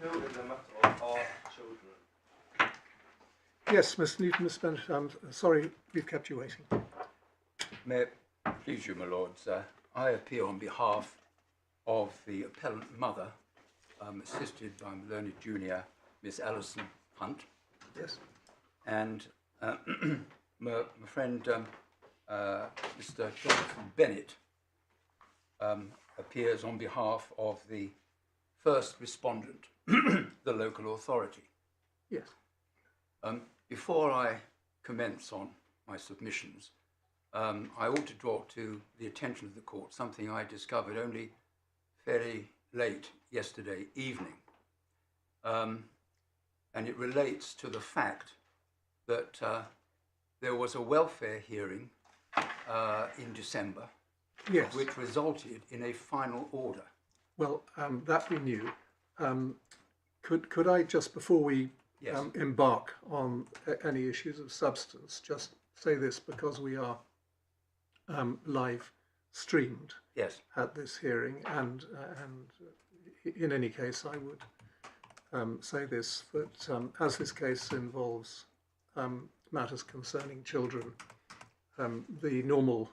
appeal in the matter of our children. Yes, Mr. Newton, Mr. Bennett, I'm sorry we've kept you waiting. May it please you, my lords, I appeal on behalf of the appellant mother, assisted by my learned junior, Miss Alison Hunt. Yes. And my friend, Mr. Jonathan Bennett, appears on behalf of the first respondent, the local authority. Yes. Before I commence on my submissions, I ought to draw to the attention of the court something I discovered only fairly late yesterday evening. And it relates to the fact that there was a welfare hearing in December, Yes. which resulted in a final order. Well, that we knew. Could I, just before we Yes. embark on any issues of substance, just say this, because we are live streamed Yes. at this hearing, and in any case I would say this, that as this case involves matters concerning children, the normal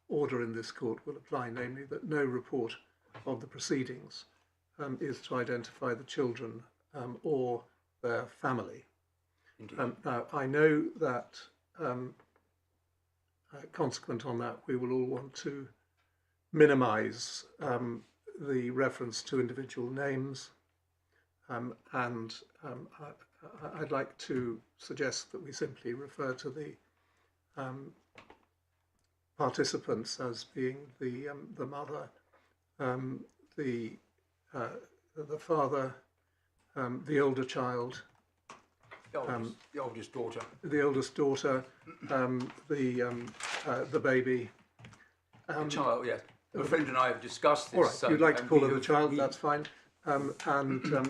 order in this court will apply, namely that no report of the proceedings is to identify the children or their family. Now, I know that consequent on that, we will all want to minimise the reference to individual names, and I'd like to suggest that we simply refer to the participants as being the mother, the father, the older child, The oldest daughter. the eldest daughter, the baby. The child, yes. My friend and I have discussed this. All right, you'd like to call her the child, we- that's fine. And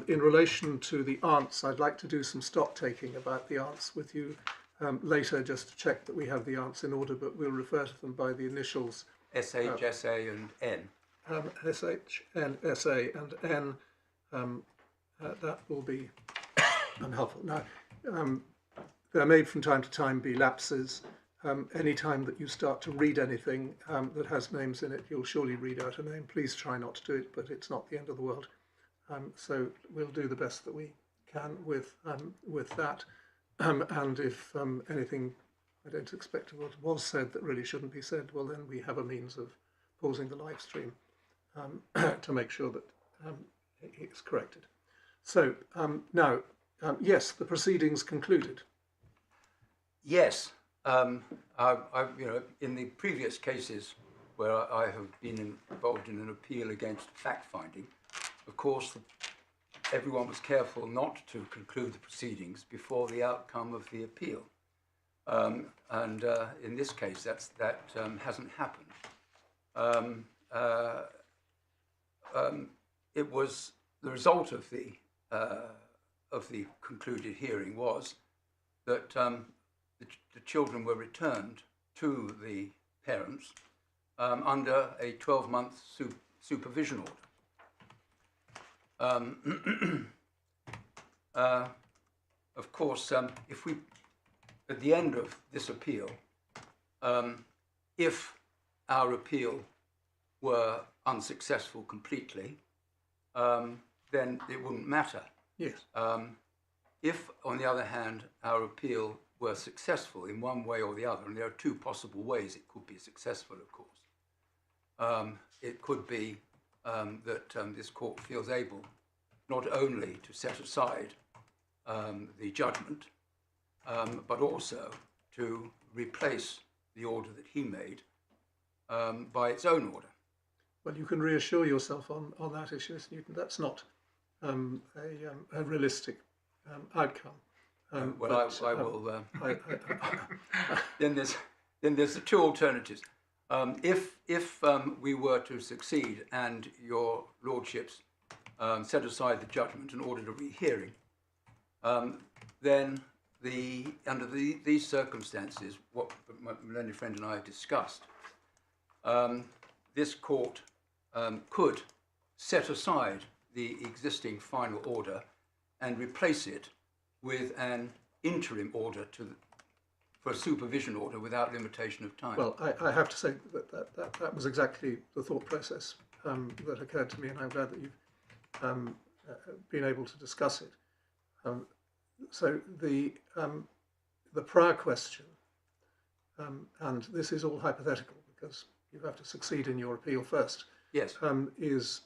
in relation to the aunts, I'd like to do some stock taking about the aunts with you later, just to check that we have the aunts in order, but we'll refer to them by the initials SH, SA and N. SH, N, SA and N. That will be unhelpful. Now, there may from time to time be lapses. Any time that you start to read anything that has names in it, you'll surely read out a name. Please try not to do it, but it's not the end of the world. So we'll do the best that we can with that. And if anything I don't expect what was said that really shouldn't be said, well, then we have a means of pausing the live stream to make sure that it's corrected. So now, yes, the proceedings concluded. Yes. In the previous cases where I have been involved in an appeal against fact-finding, of course, everyone was careful not to conclude the proceedings before the outcome of the appeal. And in this case, that hasn't happened. It was the result of the concluded hearing was that the children were returned to the parents under a 12-month supervision order. Of course, if we, at the end of this appeal, if our appeal were unsuccessful completely, then it wouldn't matter. Yes. If, on the other hand, our appeal were successful in one way or the other, and there are two possible ways it could be successful, of course. It could be that this court feels able not only to set aside the judgment, but also to replace the order that he made by its own order. Well, you can reassure yourself on that issue, Mr. Newton. That's not a realistic outcome. I will. Then there's the two alternatives. If we were to succeed and your lordships set aside the judgment and ordered a rehearing, then under these circumstances, what my learned friend and I have discussed, this court could set aside the existing final order and replace it with an interim order for a supervision order without limitation of time. Well, I have to say that was exactly the thought process that occurred to me, and I'm glad that you've been able to discuss it. So the prior question, and this is all hypothetical because you have to succeed in your appeal first. Yes. Is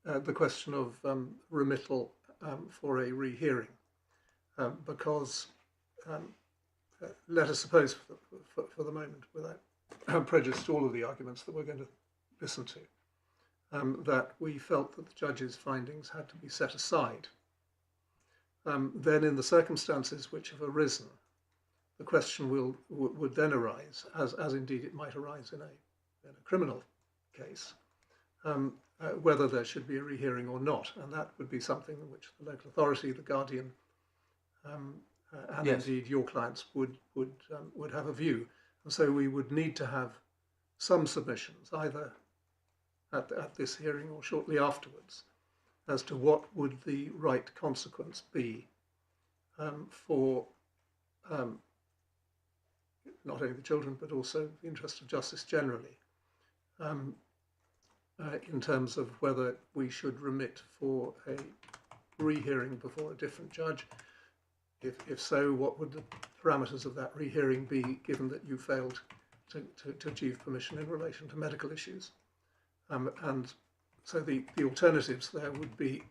the question of remittal for a rehearing, because let us suppose, for the moment, without prejudice to all of the arguments that we're going to listen to, that we felt that the judge's findings had to be set aside. Then, in the circumstances which have arisen, the question would then arise, as indeed it might arise in a criminal case, whether there should be a rehearing or not, and that would be something in which the local authority, the guardian, and yes. indeed your clients would have a view, and so we would need to have some submissions either at this hearing or shortly afterwards as to what would the right consequence be for not only the children but also the interest of justice generally, in terms of whether we should remit for a rehearing before a different judge. If so, what would the parameters of that rehearing be, given that you failed to achieve permission in relation to medical issues? And so the alternatives there would be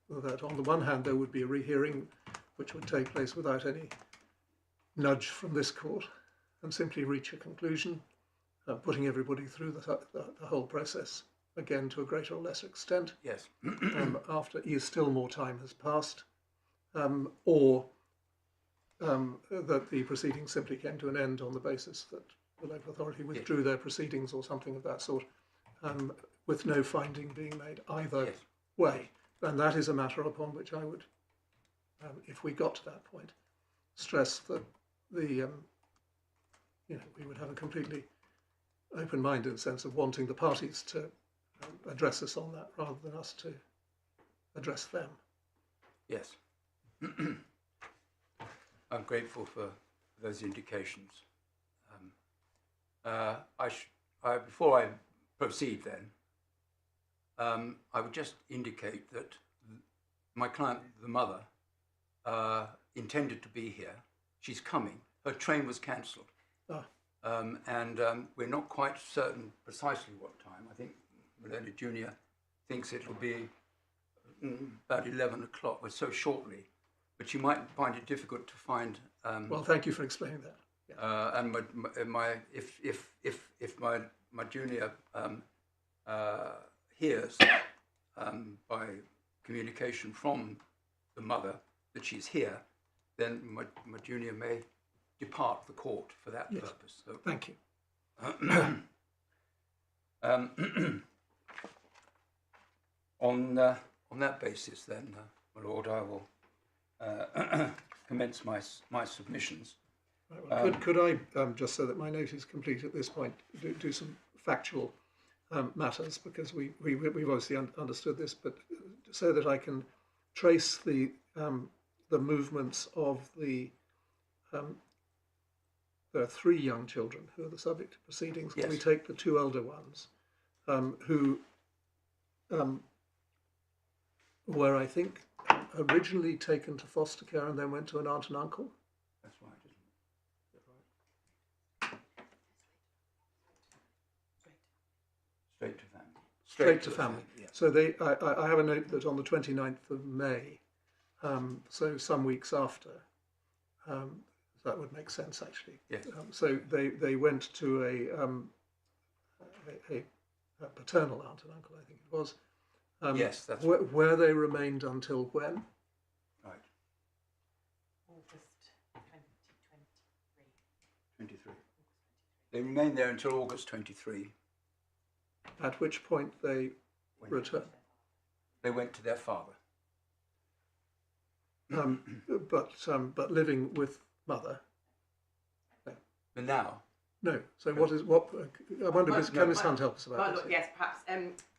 that on the one hand there would be a rehearing which would take place without any nudge from this court and simply reach a conclusion, putting everybody through the whole process again to a greater or lesser extent. Yes. After still more time has passed, or that the proceedings simply came to an end on the basis that the local authority withdrew their proceedings or something of that sort, with no finding being made either way. And that is a matter upon which I would, if we got to that point, stress that we would have a completely open-minded sense of wanting the parties to address us on that rather than us to address them. Yes. I'm grateful for those indications. Before I proceed then, I would just indicate that my client, the mother, intended to be here. She's coming. Her train was cancelled. And we're not quite certain precisely what time. I think Melanie Jr. thinks it'll be about 11 o'clock, or so shortly. But you might find it difficult to find. Well, thank you for explaining that. Yeah. And if my junior hears by communication from the mother that she's here, then my junior may depart the court for that purpose. So, thank you. On that basis, then, my lord, I will commence my submissions. Right, well, could I, just so that my note is complete at this point, do some factual matters, because we've obviously understood this, but so that I can trace the movements of the. There are 3 young children who are the subject of proceedings. Can we take the 2 elder ones, who were, I think, originally taken to foster care and then went to an aunt and uncle? That's right, isn't it? Straight to family. Straight to family. Yeah. So I have a note that on the 29th of May, so some weeks after, that would make sense actually. Yes. So they went to a paternal aunt and uncle, I think it was. Yes, that's where they remained until when? right. August 2023. 23. They remained there until August 23. At which point they returned. They went to their father. But living with mother. But now, No. So what? I wonder, can Miss Hunt help us about Well, this? look, yes, perhaps.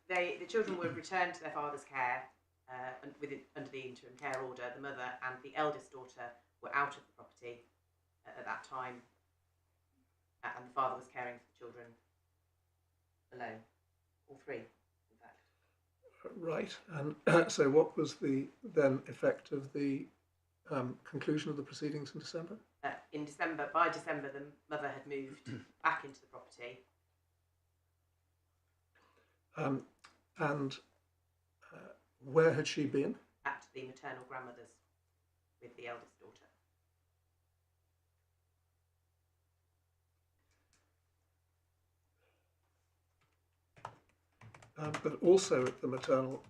The children were returned to their father's care under the interim care order, the mother and the eldest daughter were out of the property at that time, and the father was caring for the children alone, all three, in fact. Right. And so what was the then effect of the conclusion of the proceedings in December? By December, the mother had moved back into the property. And where had she been? At the maternal grandmother's with the eldest daughter. But also at the maternal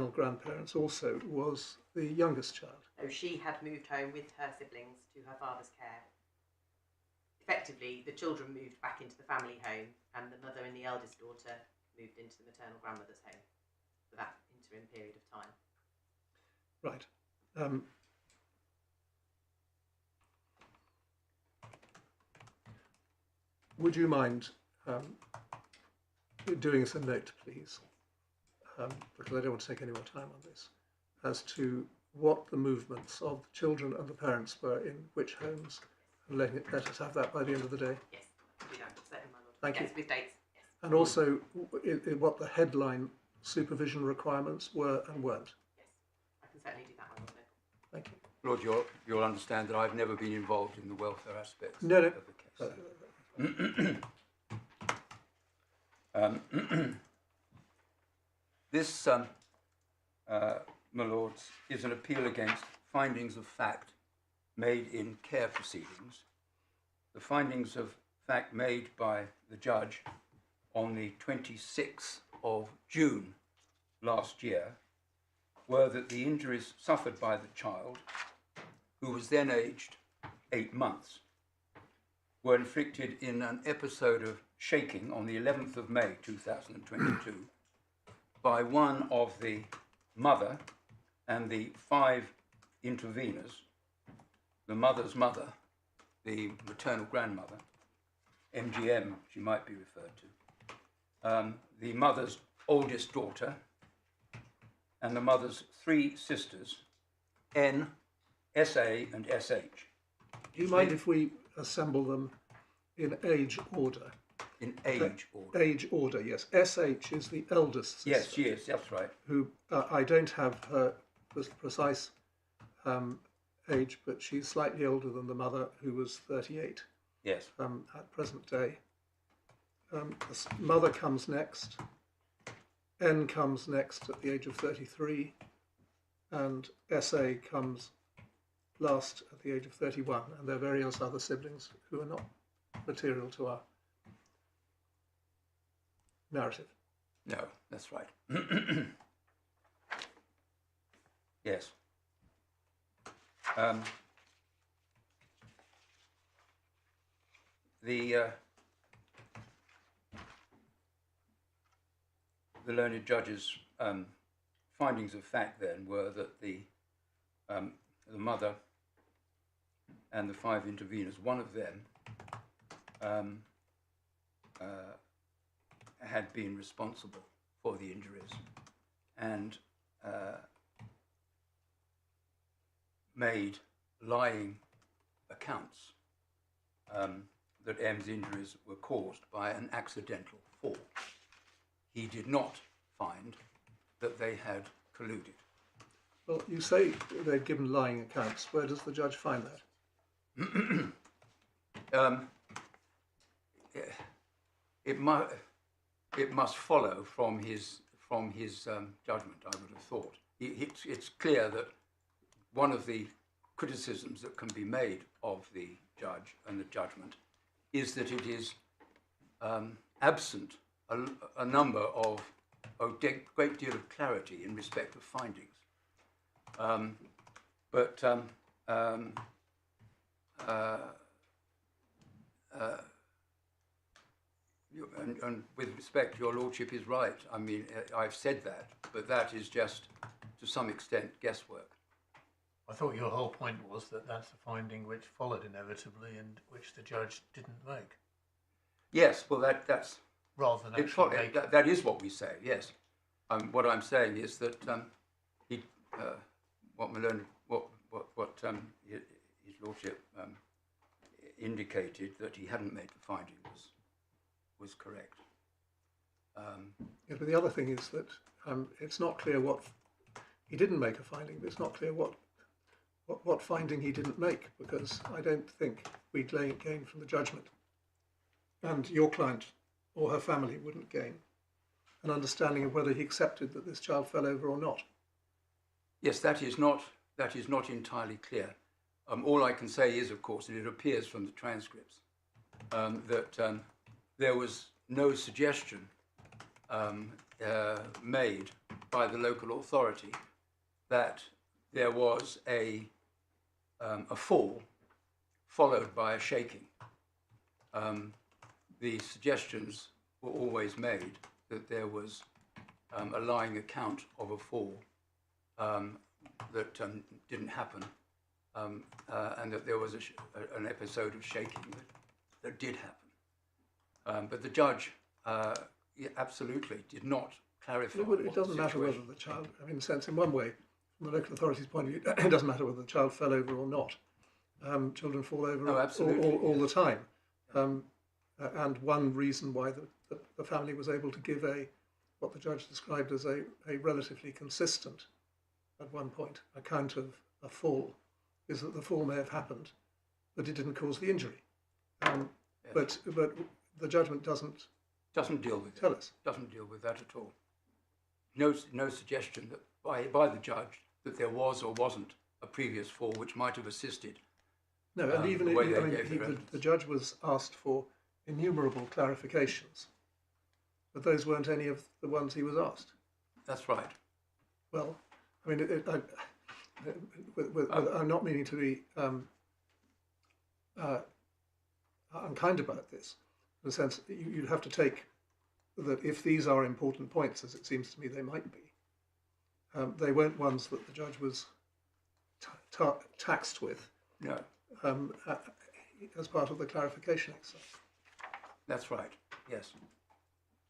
grandparents also was the youngest child. So she had moved home with her siblings to her father's care. Effectively, the children moved back into the family home, and the mother and the eldest daughter moved into the maternal grandmother's home for that interim period of time. Right. Would you mind doing us a note, please, because I don't want to take any more time on this, as to what the movements of the children and the parents were in which homes, and let us have that by the end of the day. Yes, I'll do that, certainly, my lord. Thank you. Yes, with dates. Yes. And also what the headline supervision requirements were and weren't. Yes, I can certainly do that, my lord. Thank you. Lord, you'll understand that I've never been involved in the welfare aspects No. of the case. This, my lords, is an appeal against findings of fact made in care proceedings. The findings of fact made by the judge on the 26th of June last year were that the injuries suffered by the child, who was then aged 8 months, were inflicted in an episode of shaking on the 11th of May 2022 by one of the mother and the 5 interveners, the mother's mother, the maternal grandmother, MGM she might be referred to, the mother's oldest daughter, and the mother's 3 sisters, N, SA and SH. Do you mind if we assemble them in age order? In age order. Age order, yes. SH is the eldest sister. Yes, she is, that's right. Who, I don't have her precise age, but she's slightly older than the mother, who was 38 Yes. at present day. Mother comes next. N comes next at the age of 33. And SA comes last at the age of 31. And there are various other siblings who are not material to our narrative. No, that's right. Yes. The learned judge's findings of fact then were that the mother and the 5 interveners, one of them had been responsible for the injuries and made lying accounts that M's injuries were caused by an accidental fall. He did not find that they had colluded. Well, you say they'd given lying accounts. Where does the judge find that? It must follow from his judgment, I would have thought. It's clear that one of the criticisms that can be made of the judge and the judgment is that it is absent a number of a great deal of clarity in respect of findings. And with respect, your lordship is right. I mean, I've said that, but that is just, to some extent, guesswork. I thought your whole point was that that's a finding which followed inevitably and which the judge didn't make. Yes, well, that's rather than it actually make. that is what we say. Yes, What I'm saying is that he, what Malone, his lordship indicated that he hadn't made the finding was correct. Yeah, but the other thing is that it's not clear what he didn't make a finding, but it's not clear what finding he didn't make, because I don't think we'd gain from the judgment, and your client or her family wouldn't gain an understanding of whether he accepted that this child fell over or not. Yes, that is not entirely clear. All I can say is, of course, and it appears from the transcripts, that there was no suggestion made by the local authority that there was a fall followed by a shaking. The suggestions were always made that there was a lying account of a fall that didn't happen, and that there was an episode of shaking that did happen. But the judge absolutely did not clarify. It doesn't matter whether the child, I mean, in a sense, in one way, from the local authority's point of view, it doesn't matter whether the child fell over or not. Children fall over all the time. And one reason why the family was able to give what the judge described as a relatively consistent, at one point, account of a fall, is that the fall may have happened, but it didn't cause the injury. Yes. But the judgment doesn't deal with tell us. Doesn't deal with that at all. No suggestion that by the judge that there was or wasn't a previous fall which might have assisted. No, and even the judge was asked for innumerable clarifications, but those weren't any of the ones he was asked. That's right. Well, I mean, I'm not meaning to be unkind about this, in the sense that you'd have to take that if these are important points, as it seems to me they might be, they weren't ones that the judge was taxed with. No. As part of the clarification exercise. That's right. Yes,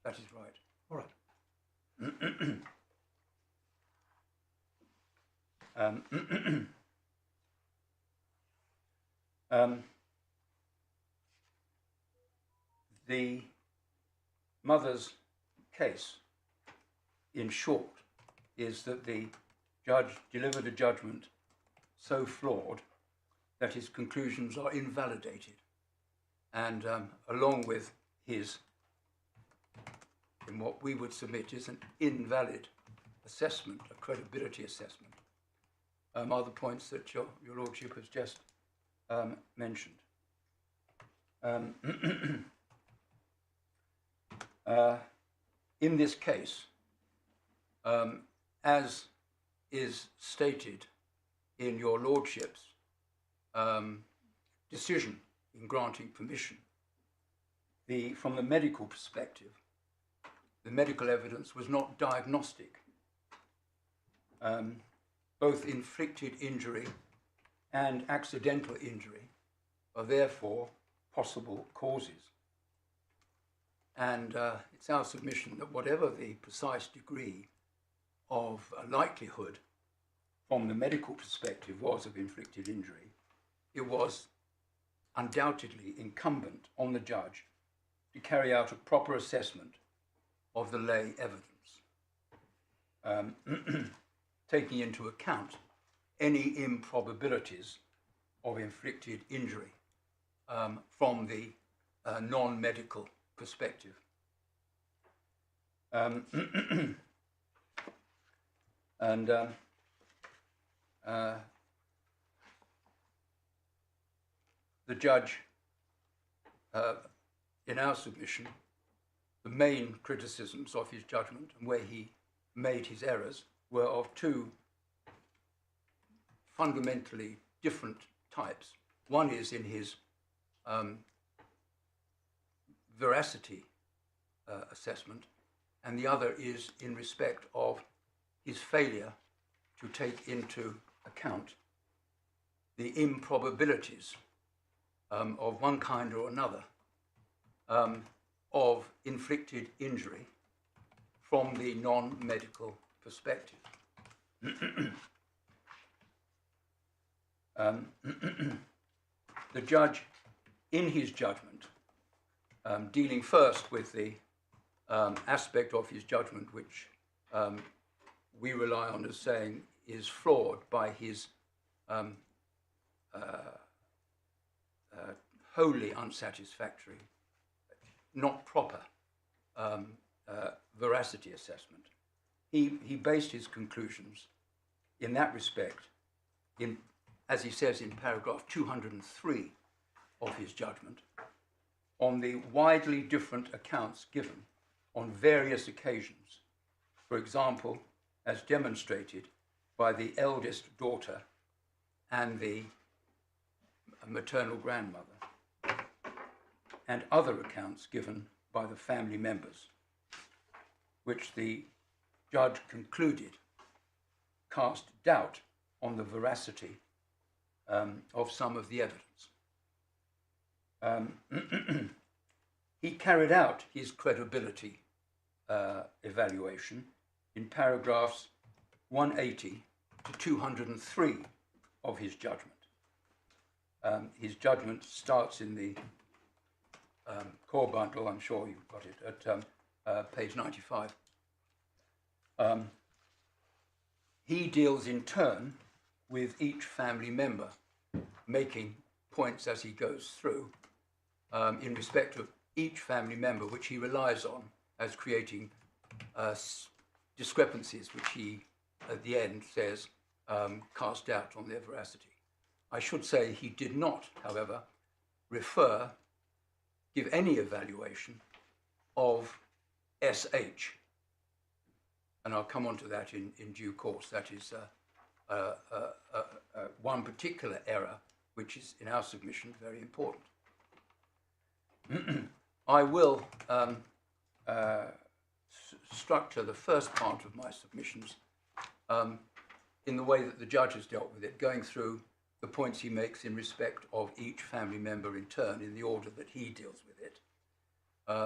that is right. All right. The mother's case, in short, is that the judge delivered a judgment so flawed that his conclusions are invalidated, and along with his, in what we would submit is an invalid assessment, a credibility assessment, are the points that your Lordship has just mentioned. In this case, as is stated in your Lordship's decision in granting permission, from the medical perspective, the medical evidence was not diagnostic. Both inflicted injury and accidental injury are therefore possible causes. And it's our submission that whatever the precise degree of likelihood from the medical perspective was of inflicted injury, it was undoubtedly incumbent on the judge to carry out a proper assessment of the lay evidence, taking into account any improbabilities of inflicted injury from the non-medical perspective. And the judge, in our submission, the main criticisms of his judgment and where he made his errors were of two fundamentally different types. One is in his veracity assessment, and the other is in respect of his failure to take into account the improbabilities of one kind or another of inflicted injury from the non-medical perspective. The judge, in his judgment, dealing first with the aspect of his judgment which we rely on as saying is flawed by his wholly unsatisfactory, not proper veracity assessment. He based his conclusions in that respect, as he says in paragraph 203 of his judgment, on the widely different accounts given on various occasions, for example, as demonstrated by the eldest daughter and the maternal grandmother, and other accounts given by the family members, which the judge concluded cast doubt on the veracity of some of the evidence. He carried out his credibility evaluation in paragraphs 180 to 203 of his judgment. His judgment starts in the core bundle, I'm sure you've got it, at page 95. He deals in turn with each family member, making points as he goes through in respect of each family member, which he relies on as creating discrepancies, which he, at the end, says cast doubt on their veracity. I should say he did not, however, give any evaluation of SH, and I'll come on to that in due course. That is one particular error, which is, in our submission, very important. I will structure the first part of my submissions in the way that the judge has dealt with it, going through the points he makes in respect of each family member in turn, in the order that he deals with it.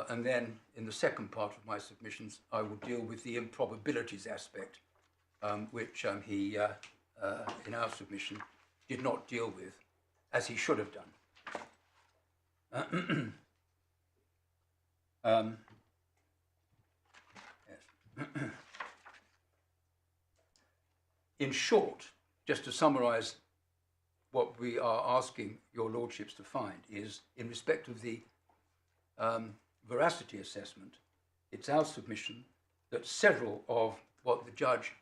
And then, in the second part of my submissions, I will deal with the improbabilities aspect, which he, in our submission, did not deal with, as he should have done. Yes. In short, just to summarise what we are asking your lordships to find is, in respect of the veracity assessment, it's our submission that several of what the judge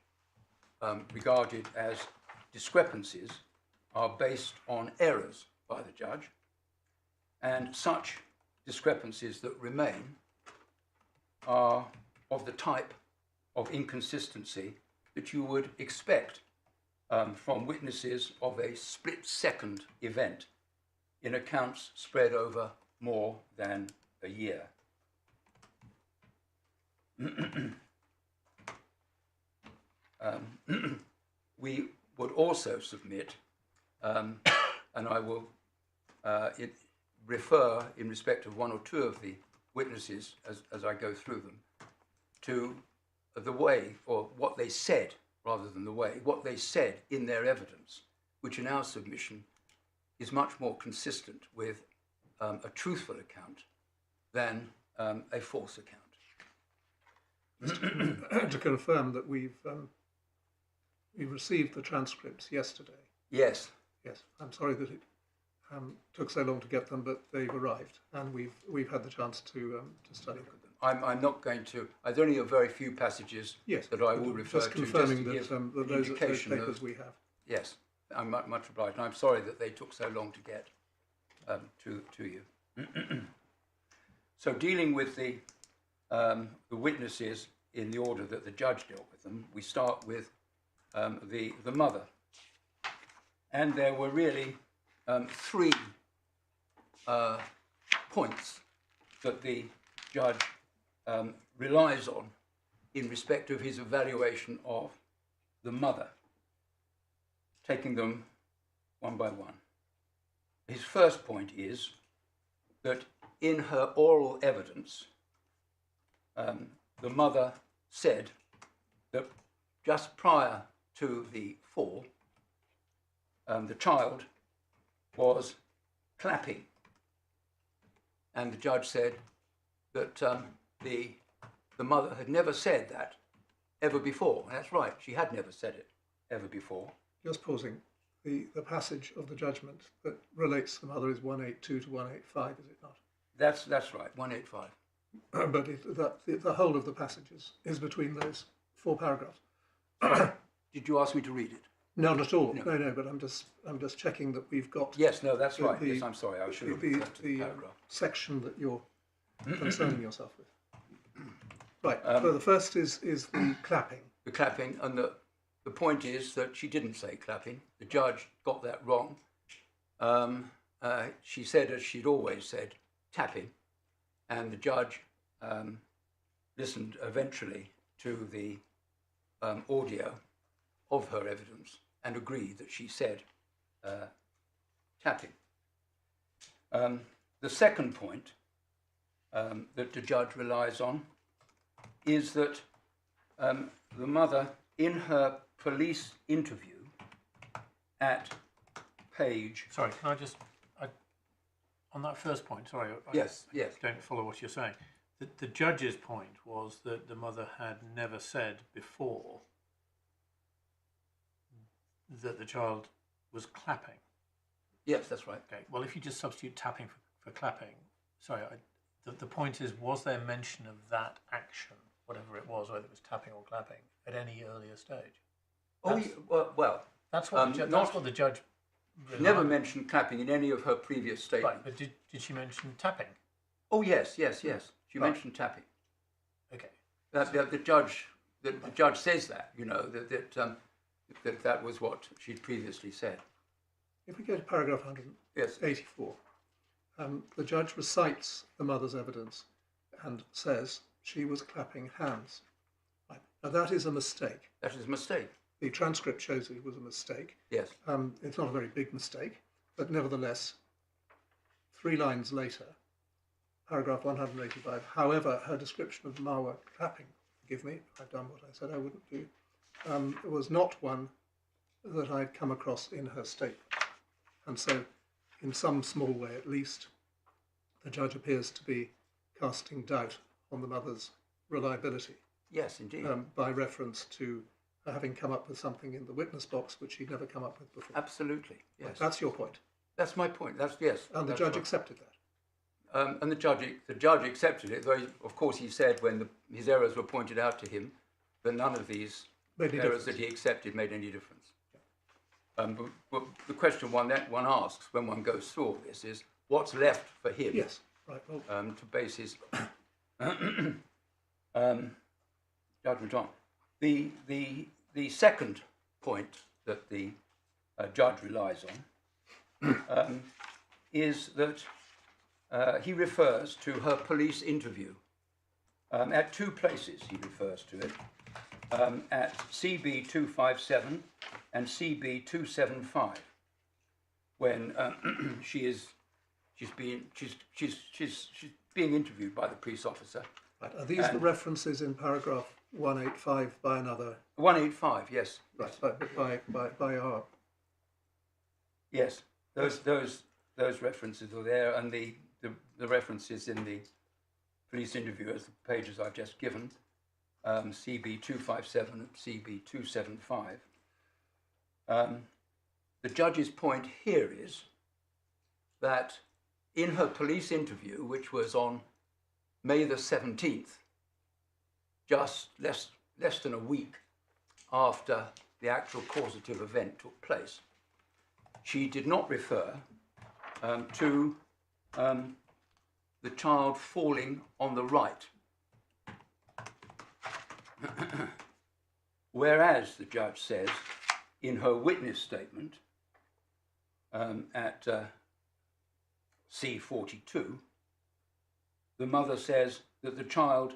regarded as discrepancies are based on errors by the judge, and such discrepancies that remain are of the type of inconsistency that you would expect from witnesses of a split-second event in accounts spread over more than a year. We would also submit, and I will refer in respect of one or two of the witnesses as I go through them, to the way, or what they said, rather than the way, what they said in their evidence, which in our submission is much more consistent with a truthful account than a false account. To confirm that we received the transcripts yesterday. Yes. Yes, I'm sorry that it took so long to get them, but they've arrived, and we've had the chance to study them. I'm not going to. There's only a very few passages that I will refer just to. Confirming just to that those papers we have. Yes, I'm much obliged, and I'm sorry that they took so long to get to you. So, dealing with the witnesses in the order that the judge dealt with them, we start with the mother, and there were really three points that the judge relies on in respect of his evaluation of the mother, taking them one by one. His first point is that in her oral evidence, the mother said that just prior to the fall, the child was clapping, and the judge said that the mother had never said that ever before. And that's right, she had never said it ever before. Just pausing. The passage of the judgment that relates to the mother is 182 to 185, is it not? That's right, 185. But the whole of the passage is between those 4 paragraphs. Did you ask me to read it? No, not at all. No. No, but I'm just checking that we've got. Yes, no, that's right. the- Yes, I'm sorry, I should have the, referred to the the paragraph. section that you're concerning yourself with. Right. So the first is the clapping. The clapping, and the point is that she didn't say clapping. The judge got that wrong. She said, as she'd always said, tapping, and the judge listened eventually to the audio of her evidence and agreed that she said tapping. The second point that the judge relies on is that the mother, in her police interview at page... Sorry, can I just, on that first point, sorry, Yes. I don't follow what you're saying. The judge's point was that the mother had never said before that the child was clapping. Yes, that's right. Okay, well, if you just substitute tapping for clapping, sorry, the point is, was there mention of that action, whatever it was, whether it was tapping or clapping, at any earlier stage? That's That's what the judge never mentioned clapping in any of her previous statements. Right, but did she mention tapping? Oh, yes. She Right. mentioned tapping. Okay. The judge says that, you know, that was what she'd previously said. If we go to paragraph 184, the judge recites the mother's evidence and says she was clapping hands. Right. Now that is a mistake. That is a mistake. The transcript shows it was a mistake. Yes. It's not a very big mistake, but nevertheless, 3 lines later, paragraph 185, however, her description of Marwa clapping, forgive me, I've done what I said I wouldn't do, was not one that I'd come across in her statement. And so, in some small way at least, the judge appears to be casting doubt on the mother's reliability. Yes, indeed. By reference to having come up with something in the witness box which she'd never come up with before. Absolutely. Yes. Right, that's your point. That's my point. Yes. And the that's judge right. accepted that. And the judge accepted it, though, of course, he said when his errors were pointed out to him that none of these errors that he accepted made any difference. But the question one asks when one goes through all this is, what's left for him? Yes, right. Well, To base his judgment on. The second point that the judge relies on is that he refers to her police interview. At 2 places he refers to it, at CB 257 and CB 275, when she's being interviewed by the police officer. right. Are these the references in paragraph 185 by another? 185, yes. Right, by our... Yes, those references are there, and the references in the police interview as the pages I've just given, CB 257 and CB 275. The judge's point here is that in her police interview, which was on May the 17th, just less than a week after the actual causative event took place, she did not refer to the child falling on the right. Whereas the judge says in her witness statement at C42, the mother says that the child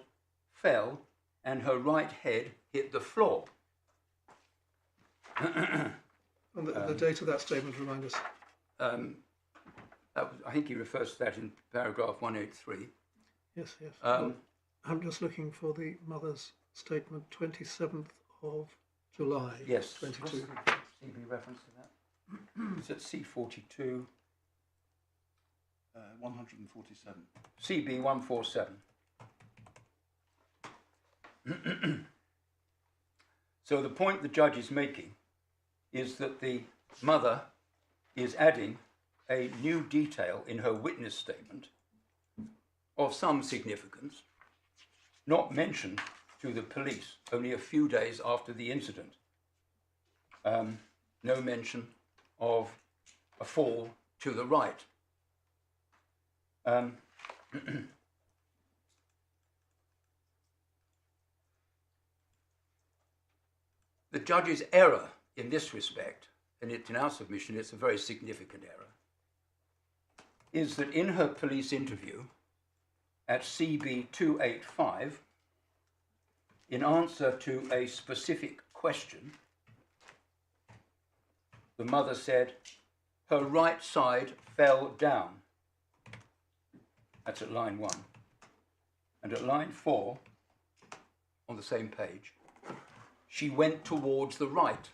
fell and her right head hit the floor. And the date of that statement, remind us. I think he refers to that in paragraph 183. Yes. I'm just looking for the mother's statement 27th of July Yes. 22. What's the CB reference to that? It's at C42, 147. CB 147. So the point the judge is making is that the mother is adding a new detail in her witness statement of some significance, not mentioned to the police only a few days after the incident. No mention of a fall to the right. The judge's error in this respect, and in our submission it's a very significant error, is that in her police interview at CB 285, in answer to a specific question, the mother said, her right side fell down. That's at line 1. And at line 4, on the same page, she went towards the right.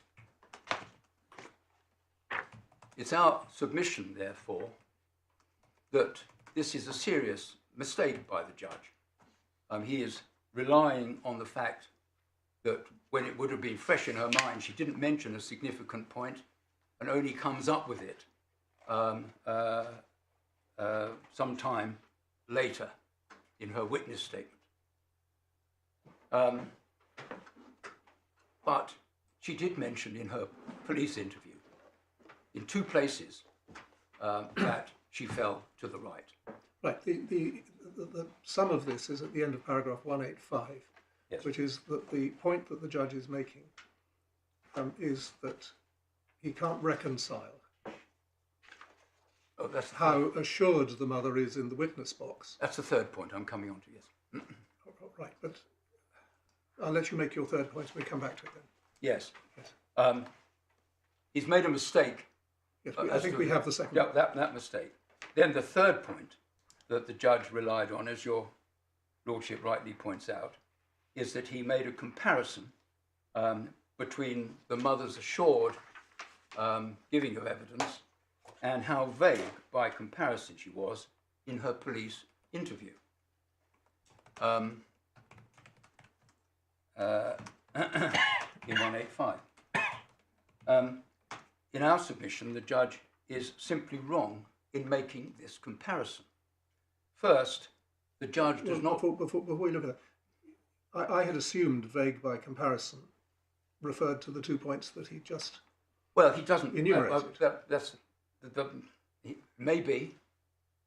It's our submission, therefore, that this is a serious mistake by the judge. He is relying on the fact that when it would have been fresh in her mind, she didn't mention a significant point and only comes up with it sometime later in her witness statement. But she did mention in her police interview, in 2 places, that she fell to the right. Right, the sum of this is at the end of paragraph 185, Yes. which is that the point that the judge is making is that he can't reconcile Oh, that's how assured the mother is in the witness box. That's the third point I'm coming on to, yes. Right, but I'll let you make your third point and we come back to it then. Yes. Yes. He's made a mistake. Yes, I think we have the second. Yeah, that mistake. Then the third point that the judge relied on, as your lordship rightly points out, is that he made a comparison between the mother's assured giving of evidence and how vague, by comparison, she was in her police interview. In 185. In our submission, the judge is simply wrong in making this comparison. First, the judge does not... Before we look at that, I had assumed vague by comparison referred to the 2 points that he just... Well, he doesn't... enumerated. Maybe,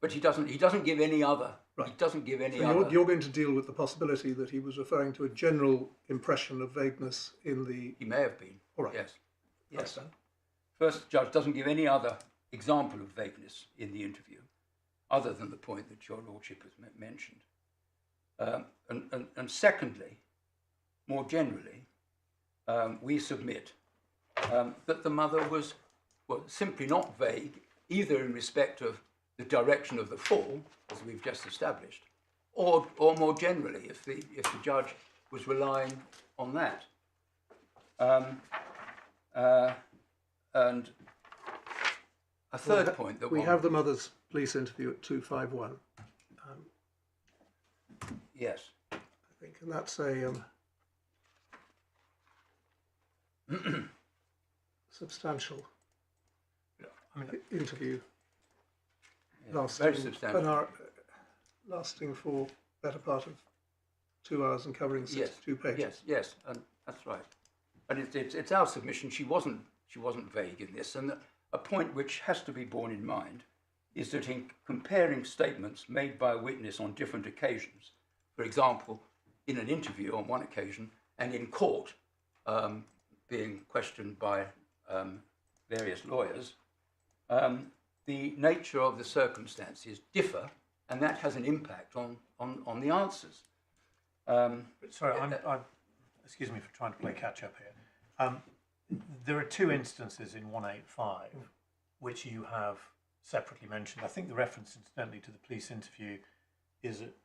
but he doesn't give any other... Right. He doesn't give any So other... you're going to deal with the possibility that he was referring to a general impression of vagueness in the... He may have been. All right. Yes. Yes. Understand. First, the judge doesn't give any other example of vagueness in the interview, other than the point that your lordship has mentioned. And secondly, more generally, we submit that the mother was simply not vague, either in respect of the direction of the fall, as we've just established, or more generally, if the judge was relying on that. And a third point that we have the mother's police interview at 251. Yes. I think, and that's a substantial interview, lasting very substantial. an hour, lasting for better part of 2 hours and covering 62 pages. Yes, and that's right. And it's our submission. She wasn't vague in this, and a point which has to be borne in mind is that in comparing statements made by a witness on different occasions, for example, in an interview on one occasion and in court, being questioned by various lawyers, the nature of the circumstances differ, and that has an impact on the answers. Sorry, I'm excuse me for trying to play catch up here. There are 2 instances in 185 which you have separately mentioned. I think the reference, incidentally, to the police interview is at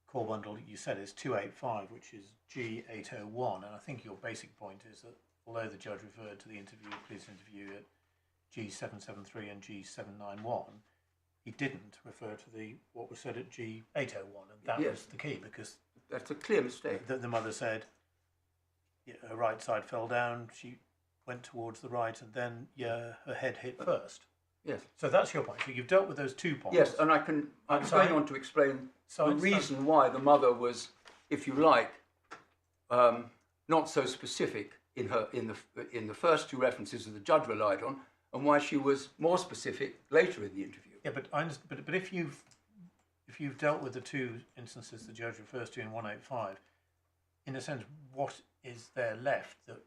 core bundle you said is 285, which is G801, and I think your basic point is that although the judge referred to the police interview at G773 and G791, he didn't refer to what was said at G801, and that was the key, because that's a clear mistake. The mother said her right side fell down, she went towards the right, and then her head hit first. Yes. So that's your point. So you've dealt with those 2 points. Yes, and I'm going on to explain the reason why the mother was, if you like, not so specific in the first 2 references that the judge relied on, and why she was more specific later in the interview. Yeah, but if you've dealt with the 2 instances the judge refers to in 185, in a sense, what is there left that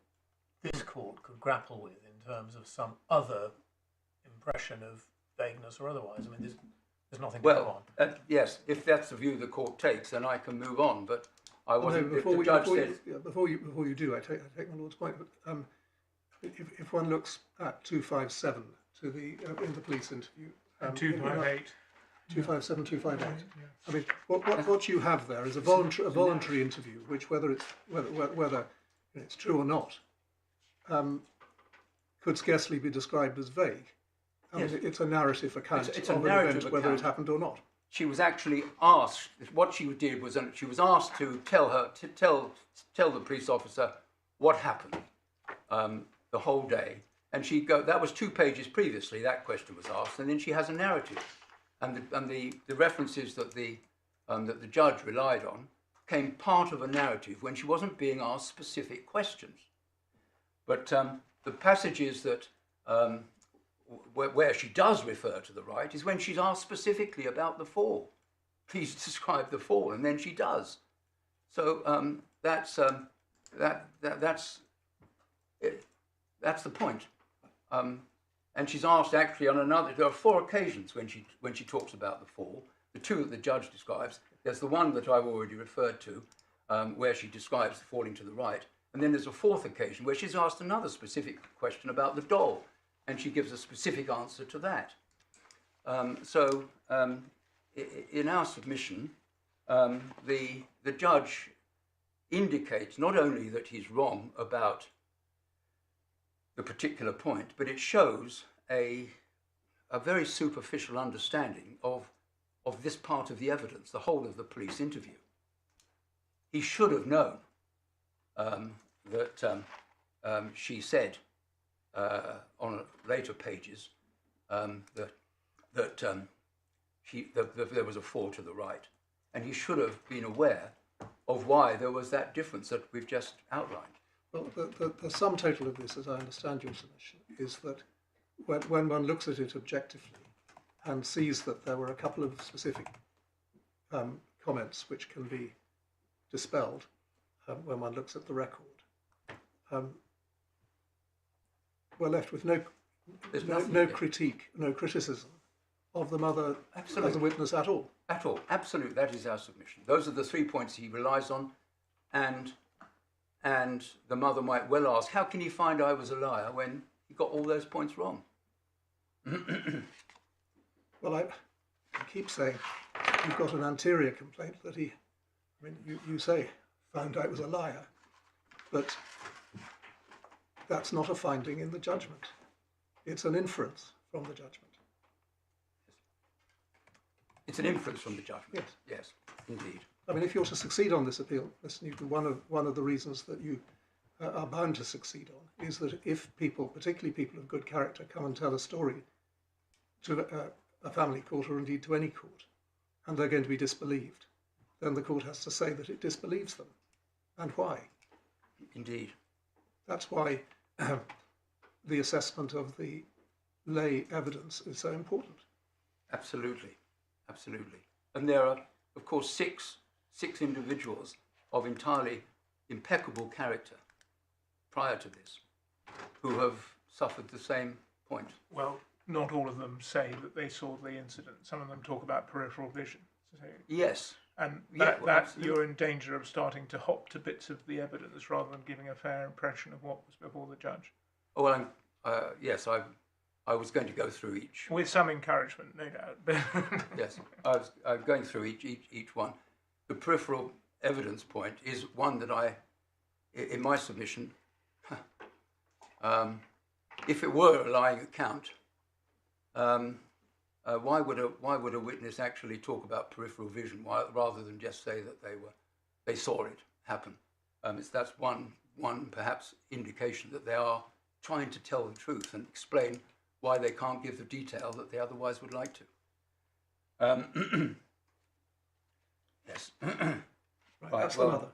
this court could grapple with in terms of some other impression of vagueness or otherwise? I mean, there's nothing to go on. Yes, if that's the view the court takes, then I can move on. But I wasn't. Before you do, I take my lord's point. But if one looks at 257 in the police interview, 258. 257, 258. I mean, what you have there is a voluntary interview, which whether it's true or not, could scarcely be described as vague. I mean, it's a narrative account it's of a an narrative event, whether it account. happened or not. She was actually asked. What she did was she was asked to tell the police officer what happened the whole day, and that was 2 pages previously. That question was asked, and then she has a narrative, and the references that the judge relied on came part of a narrative when she wasn't being asked specific questions. But the passages that where she does refer to the right is when she's asked specifically about the fall. Please describe the fall, and then she does. So that's the point. And she's asked actually on another. There are 4 occasions when she talks about the fall. The 2 that the judge describes. There's the one that I've already referred to, where she describes the falling to the right, and then there's a 4th occasion where she's asked another specific question about the doll, and she gives a specific answer to that. In our submission, the judge indicates not only that he's wrong about the particular point, but it shows a very superficial understanding of this part of the evidence, the whole of the police interview. He should have known that she said on later pages that there was a fall to the right, and he should have been aware of why there was that difference that we've just outlined. Well, the sum total of this, as I understand your submission, is that when one looks at it objectively and sees that there were a couple of specific comments which can be dispelled when one looks at the record, we're left with no critique, no criticism of the mother as a witness at all. At all, absolutely. That is our submission. Those are the 3 points he relies on, and the mother might well ask, how can he find I was a liar when he got all those points wrong? Well, I keep saying you've got an anterior complaint that you say found I was a liar, but that's not a finding in the judgment. It's an inference from the judgment. It's an inference from the judgment. Yes. Yes, indeed. I mean, if you're to succeed on this appeal, Mr. Newton, one of the reasons that you are bound to succeed on is that if people, particularly people of good character, come and tell a story to a family court or indeed to any court, and they're going to be disbelieved, then the court has to say that it disbelieves them. And why? Indeed. That's why the assessment of the lay evidence is so important. Absolutely. Absolutely. And there are, of course, six individuals of entirely impeccable character prior to this who have suffered the same point. Well, not all of them say that they saw the incident. Some of them talk about peripheral vision. So, Yes. and Yeah, that well, absolutely. you're in danger of starting to hop to bits of the evidence rather than giving a fair impression of what was before the judge. Oh, well, yes, I was going to go through each. With some encouragement, no doubt. Yes, I was going through each one. the peripheral evidence point is one that in my submission, if it were a lying account, why would a witness actually talk about peripheral vision rather than just say that they saw it happen? That's one perhaps indication that they are trying to tell the truth and explain why they can't give the detail that they otherwise would like to. Yes. Right, that's the mother.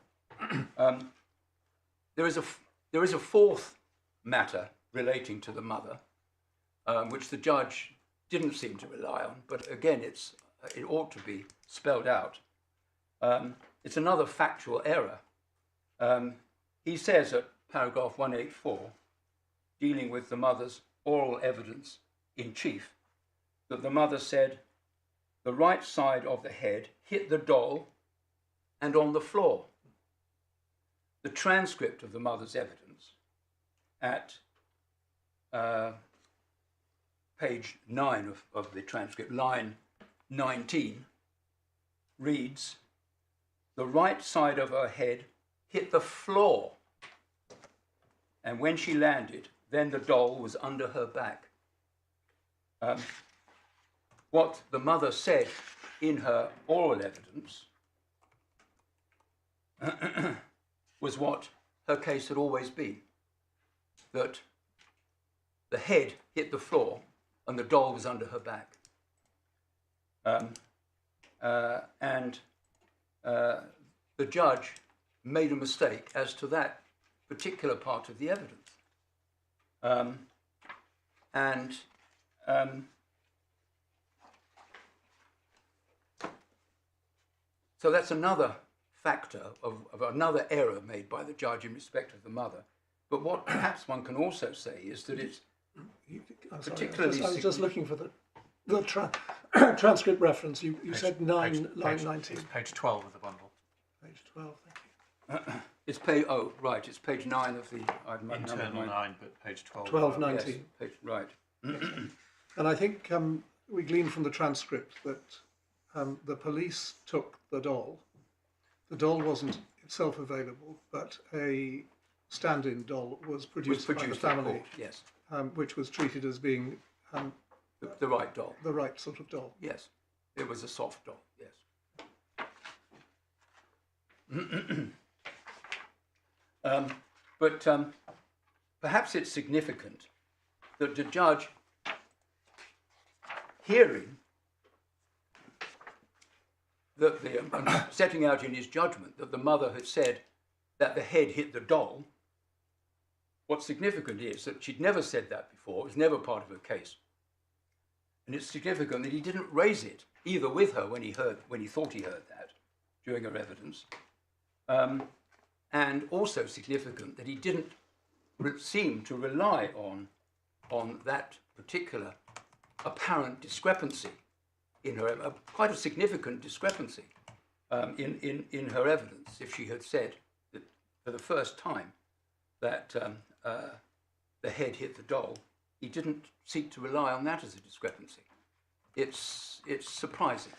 There is a fourth matter relating to the mother, which the judge didn't seem to rely on, but again, it ought to be spelled out. It's another factual error. He says at paragraph 184, dealing with the mother's oral evidence in chief, that the mother said, the right side of the head hit the doll and on the floor. The transcript of the mother's evidence at page 9 of the transcript, line 19, reads, the right side of her head hit the floor, and when she landed, then the doll was under her back. What the mother said in her oral evidence was what her case had always been, that the head hit the floor and the doll was under her back. The judge made a mistake as to that particular part of the evidence. So that's another factor of another error made by the judge in respect of the mother. But what perhaps one can also say is that it's particularly... I was just looking for the transcript reference. You said line 19. It's page 12 of the bundle. Page 12, thank you. It's page, oh, right, it's page 9 of the... Internal 9, but page 12. 1219. Yes, page, right. And I think we gleaned from the transcript that the police took the doll. The doll wasn't itself available, but a stand-in doll was produced by the family, court, yes. Which was treated as being The right doll. the right sort of doll. Yes, it was a soft doll, yes. But perhaps it's significant that the judge, hearing that setting out in his judgment that the mother had said that the head hit the doll, what's significant is that she'd never said that before. It was never part of her case. And it's significant that he didn't raise it either with her when he thought he heard that during her evidence, and also significant that he didn't seem to rely on that particular apparent discrepancy in her, quite a significant discrepancy in her evidence. If she had said that for the first time that the head hit the doll, he didn't seek to rely on that as a discrepancy. It's surprising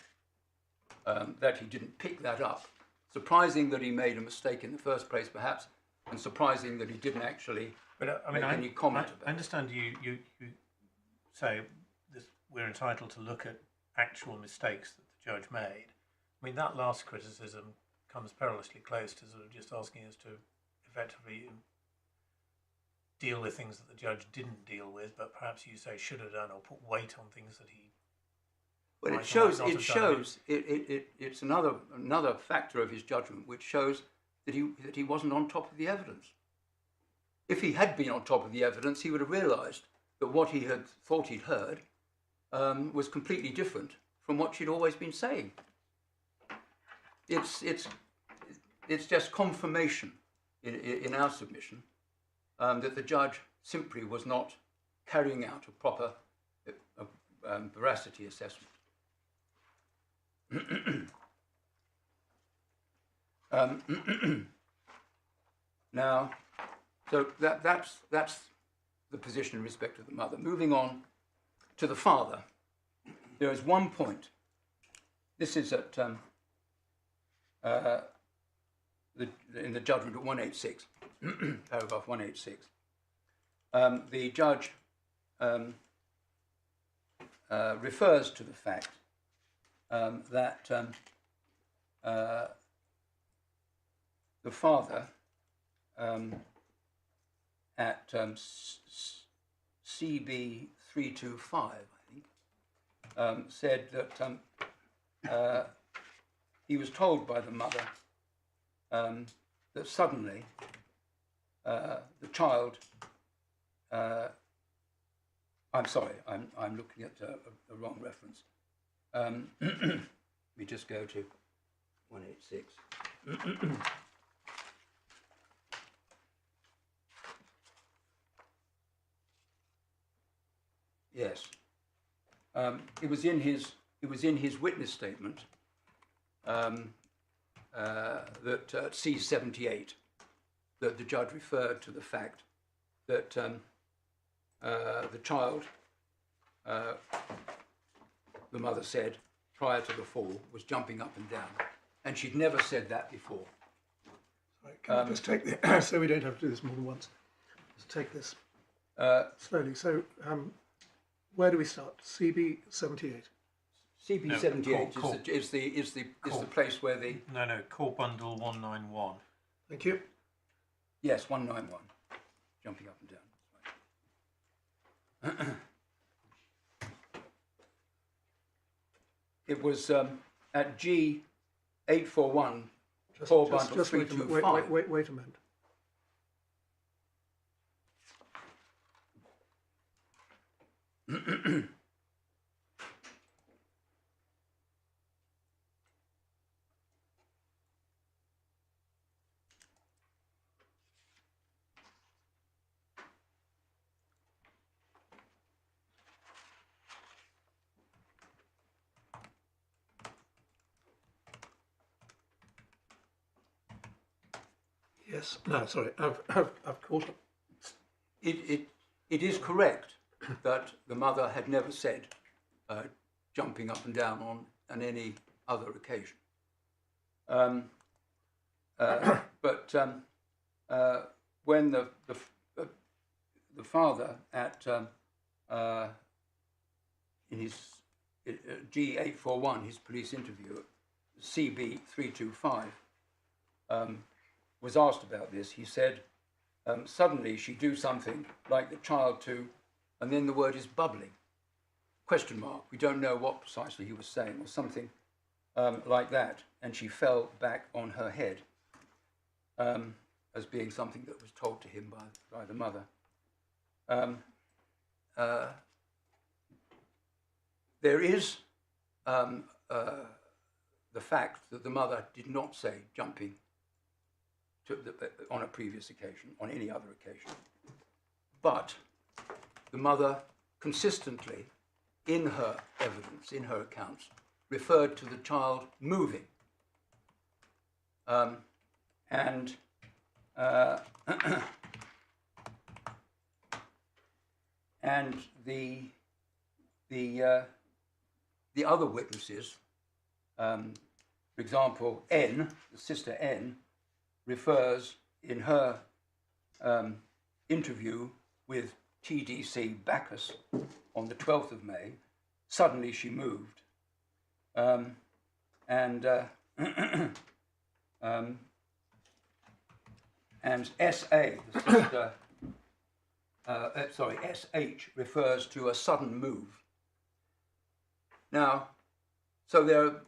that he didn't pick that up. Surprising that he made a mistake in the first place, perhaps, and surprising that he didn't actually make any comment about it. I understand you say we're entitled to look at actual mistakes that the judge made. I mean, that last criticism comes perilously close to sort of just asking us to effectively deal with things that the judge didn't deal with, but perhaps you say should have done, or put weight on things that he... But it's another factor of his judgment, which shows that he wasn't on top of the evidence. If he had been on top of the evidence, he would have realised that what he had thought he'd heard was completely different from what she'd always been saying. It's just confirmation in our submission that the judge simply was not carrying out a proper veracity assessment. Now, so that's the position in respect of the mother. Moving on to the father, there is one point. This is at in the judgment at 186, paragraph 186, the judge refers to the fact that the father at CB 325, I think, said that he was told by the mother that suddenly the child, I'm sorry, I'm looking at a wrong reference. Let me just go to 186. Yes, it was in his witness statement that at C78 that the judge referred to the fact that the child, the mother said prior to the fall, was jumping up and down, and she'd never said that before. Sorry, can I just take the, so we don't have to do this more than once. Let's take this slowly. So where do we start? CB 78. CB 78 is the place where the No, Core Bundle 191. Thank you. yes 191 jumping up and down. It was at G 841 Core Bundle Just 325. wait a minute. Yes. No, sorry. I've caught up. It is correct that the mother had never said jumping up and down on any other occasion. But when the father at in his G841, his police interview, CB 325, was asked about this, he said, suddenly she do something like the child to, and then the word is bubbling, question mark. We don't know what precisely he was saying, or something like that, and she fell back on her head, as being something that was told to him by the mother. There is the fact that the mother did not say jumping on a previous occasion, on any other occasion. But the mother consistently, in her evidence, in her accounts, referred to the child moving. And the other witnesses, for example, N, the sister N, refers in her interview with TDC Bacchus on the 12th of May, suddenly she moved. And SA, the sister, SH refers to a sudden move. Now, so there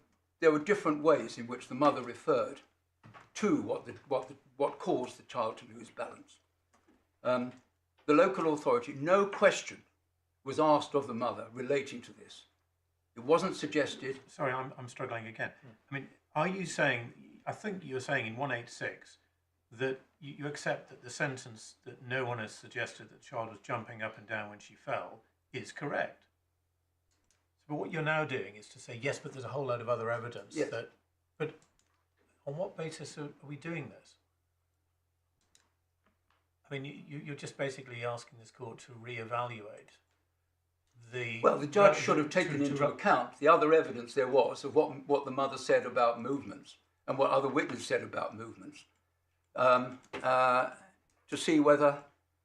were different ways in which the mother referred to what caused the child to lose balance. The local authority, no question was asked of the mother relating to this. It wasn't suggested. Sorry, I'm struggling again. I mean, are you saying, I think you're saying in 186 that you accept that the sentence that no one has suggested that the child was jumping up and down when she fell is correct? But what you're now doing is to say, yes, but there's a whole load of other evidence. Yes. But on what basis are we doing this? I mean, you're just basically asking this court to reevaluate the... Well, the judge should have taken into account the other evidence there was of what the mother said about movements and what other witnesses said about movements, to see whether,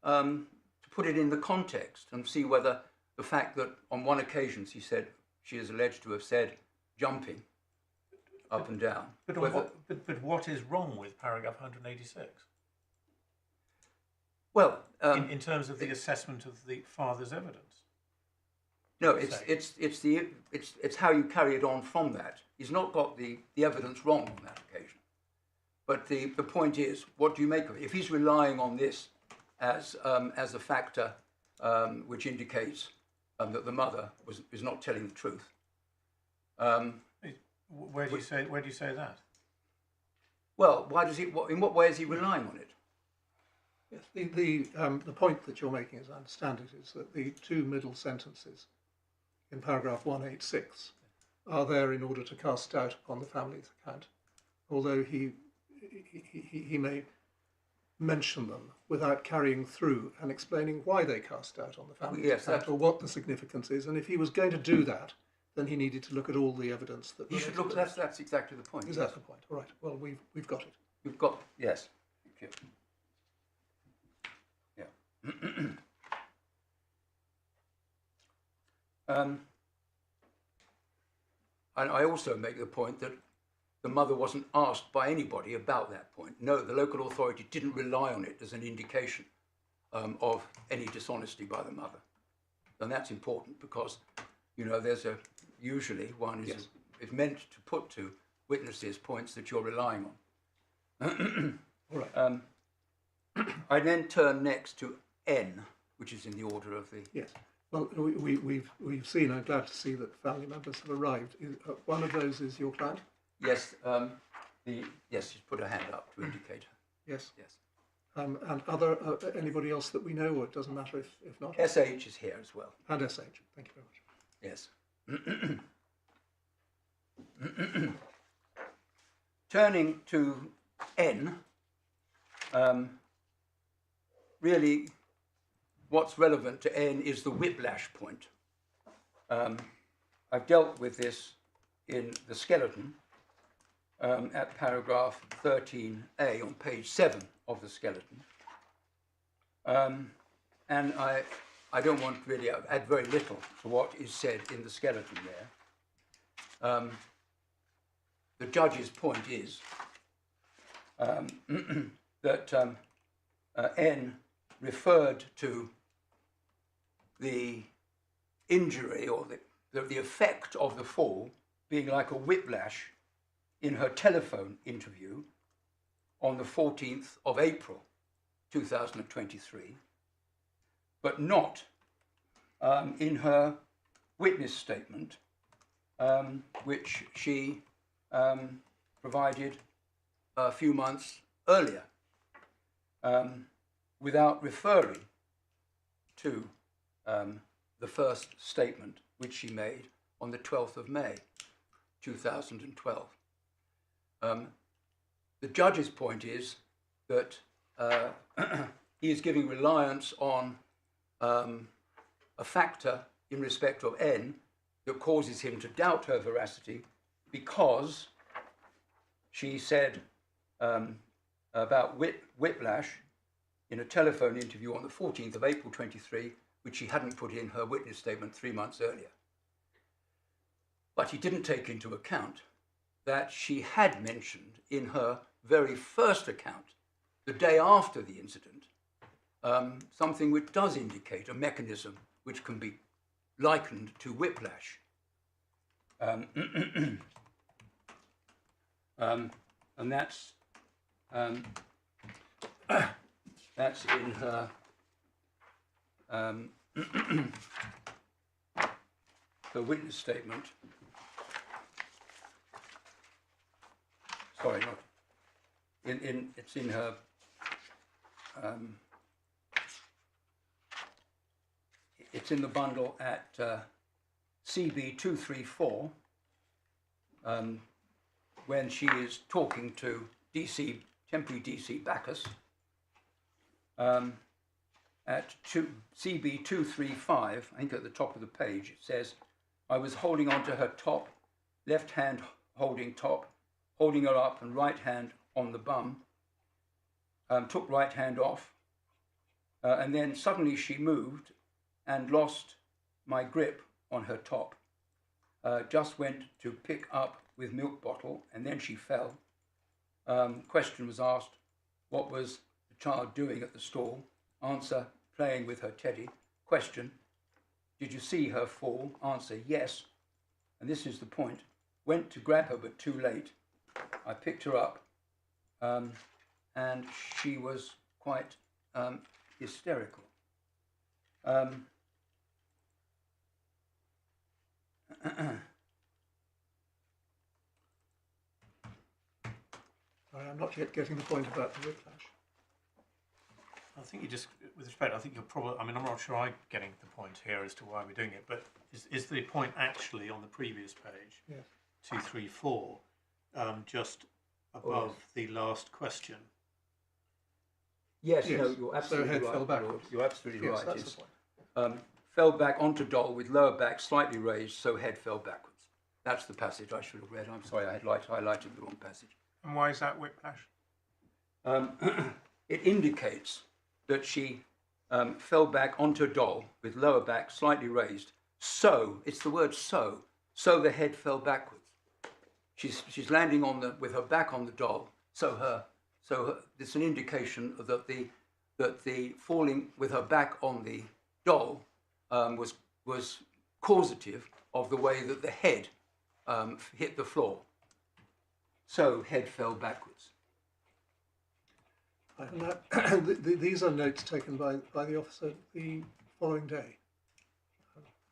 to put it in the context and see whether the fact that on one occasion she is alleged to have said jumping up and down. But what is wrong with paragraph 186? Well, in terms of the assessment of the father's evidence. no, it's how you carry it on from that. He's not got the evidence wrong on that occasion. But the point is, what do you make of it? If he's relying on this as a factor which indicates that the mother is not telling the truth. Where do you say that? Well, why does he? In what way is he relying on it? Yes, the point that you're making, as I understand it, is that the two middle sentences in paragraph 186 are there in order to cast doubt upon the family's account, although he may mention them without carrying through and explaining why they cast doubt on the family's account or what the significance is. And if he was going to do that, then he needed to look at all the evidence that. You should look. That's exactly the point. Is that the point? All right. Well, we've got it. You've got yes. Thank you. And I also make the point that the mother wasn't asked by anybody about that point. No, the local authority didn't rely on it as an indication of any dishonesty by the mother. And that's important because, there's usually one is meant to put to witnesses points that you're relying on. All right. I then turn next to N, which is in the order of the... Yes. Well, we've seen, I'm glad to see that family members have arrived. One of those is your client? Yes, she's put her hand up to indicate her. Yes. Yes. And anybody else that we know, or it doesn't matter if not? SH is here as well. And SH, thank you very much. Yes. Turning to N, really what's relevant to N is the whiplash point. I've dealt with this in the skeleton at paragraph 13A on page 7 of the skeleton. And I don't want to really add very little to what is said in the skeleton there. The judge's point is that N referred to the injury or the effect of the fall being like a whiplash in her telephone interview on the 14th of April 2023, but not in her witness statement, which she provided a few months earlier, without referring to the first statement which she made on the 12th of May 2012. The judge's point is that he is giving reliance on a factor in respect of N that causes him to doubt her veracity because she said about whiplash in a telephone interview on the 14th of April 23, which she hadn't put in her witness statement 3 months earlier. But he didn't take into account that she had mentioned in her very first account, the day after the incident, something which does indicate a mechanism which can be likened to whiplash. And that's in her her witness statement. Sorry, not it's in her it's in the bundle at CB 234 when she is talking to DC, temporary DC Bacchus. At CB 235, I think at the top of the page, it says, I was holding onto her top, left hand holding top, holding her up and right hand on the bum, took right hand off, and then suddenly she moved and lost my grip on her top. Just went to pick up with milk bottle, and then she fell. Question was asked, what was the child doing at the stall? Answer, playing with her teddy. Question, did you see her fall? Answer, yes. And this is the point. Went to grab her, but too late. I picked her up, and she was quite hysterical. I'm not yet getting the point about the whiplash. I think you just, with respect, I think you're probably, I mean, I'm not sure I'm getting the point here as to why we're doing it, but is the point actually on the previous page, Yes. 234, just above the last question? Yes, Yes. no, you're absolutely So head right. fell my backwards. lord. You're absolutely Yes, right. that's It's, the point. fell back onto doll with lower back slightly raised, so head fell backwards. That's the passage I should have read. I'm sorry, I had highlighted the wrong passage. And why is that whiplash? It indicates that she fell back onto a doll with lower back slightly raised. So, it's the word so the head fell backwards. She's landing with her back on the doll. It's an indication that the falling with her back on the doll was causative of the way that the head hit the floor. So head fell backwards. These are notes taken by the officer the following day.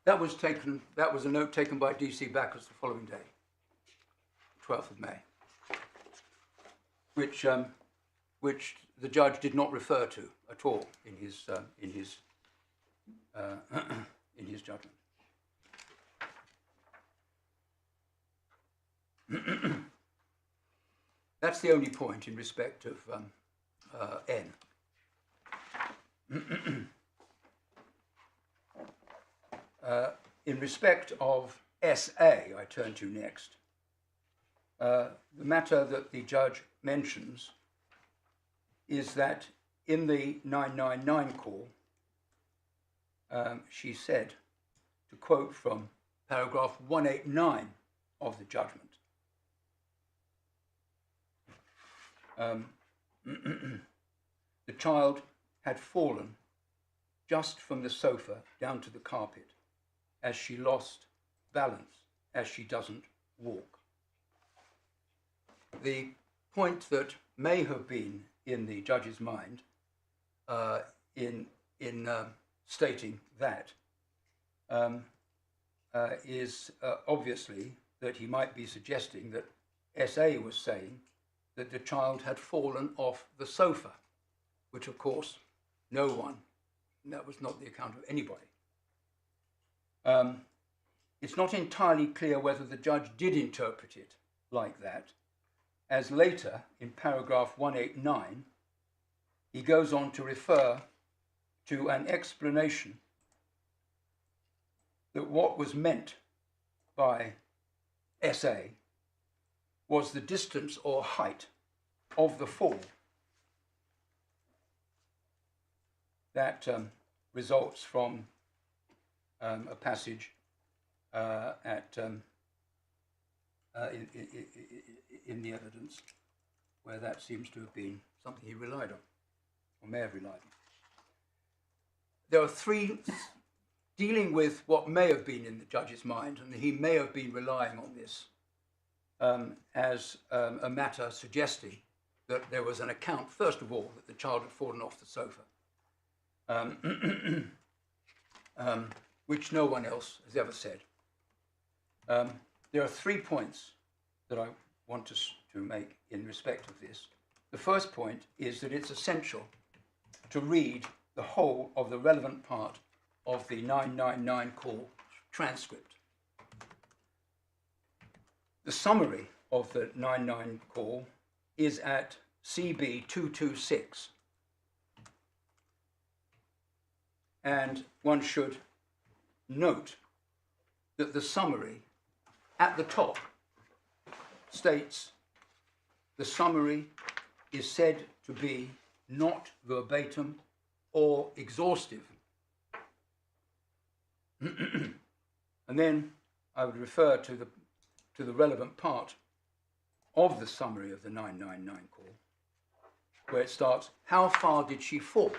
That was a note taken by DC Backus the following day, 12th of May, which the judge did not refer to at all in his judgment. That's the only point in respect of N. In respect of SA, I turn to next. The matter that the judge mentions is that in the 999 call, she said, to quote from paragraph 189 of the judgment, the child had fallen just from the sofa down to the carpet as she lost balance, as she doesn't walk. The point that may have been in the judge's mind in stating that is obviously that he might be suggesting that SA was saying that the child had fallen off the sofa, which of course that was not the account of anybody. It's not entirely clear whether the judge did interpret it like that, as later in paragraph 189, he goes on to refer to an explanation that what was meant by SA was the distance or height of the fall that results from a passage in the evidence where that seems to have been something he relied on, or may have relied on. There are three, dealing with what may have been in the judge's mind, and he may have been relying on this as a matter suggesting that there was an account, first of all, that the child had fallen off the sofa, which no one else has ever said. There are 3 points that I want us to make in respect of this. The first point is that it's essential to read the whole of the relevant part of the 999 call transcript. The summary of the 999 call is at CB 226. And one should note that the summary at the top states the summary is said to be not verbatim or exhaustive. And then I would refer to the relevant part of the summary of the 999 call, where it starts, how far did she fall?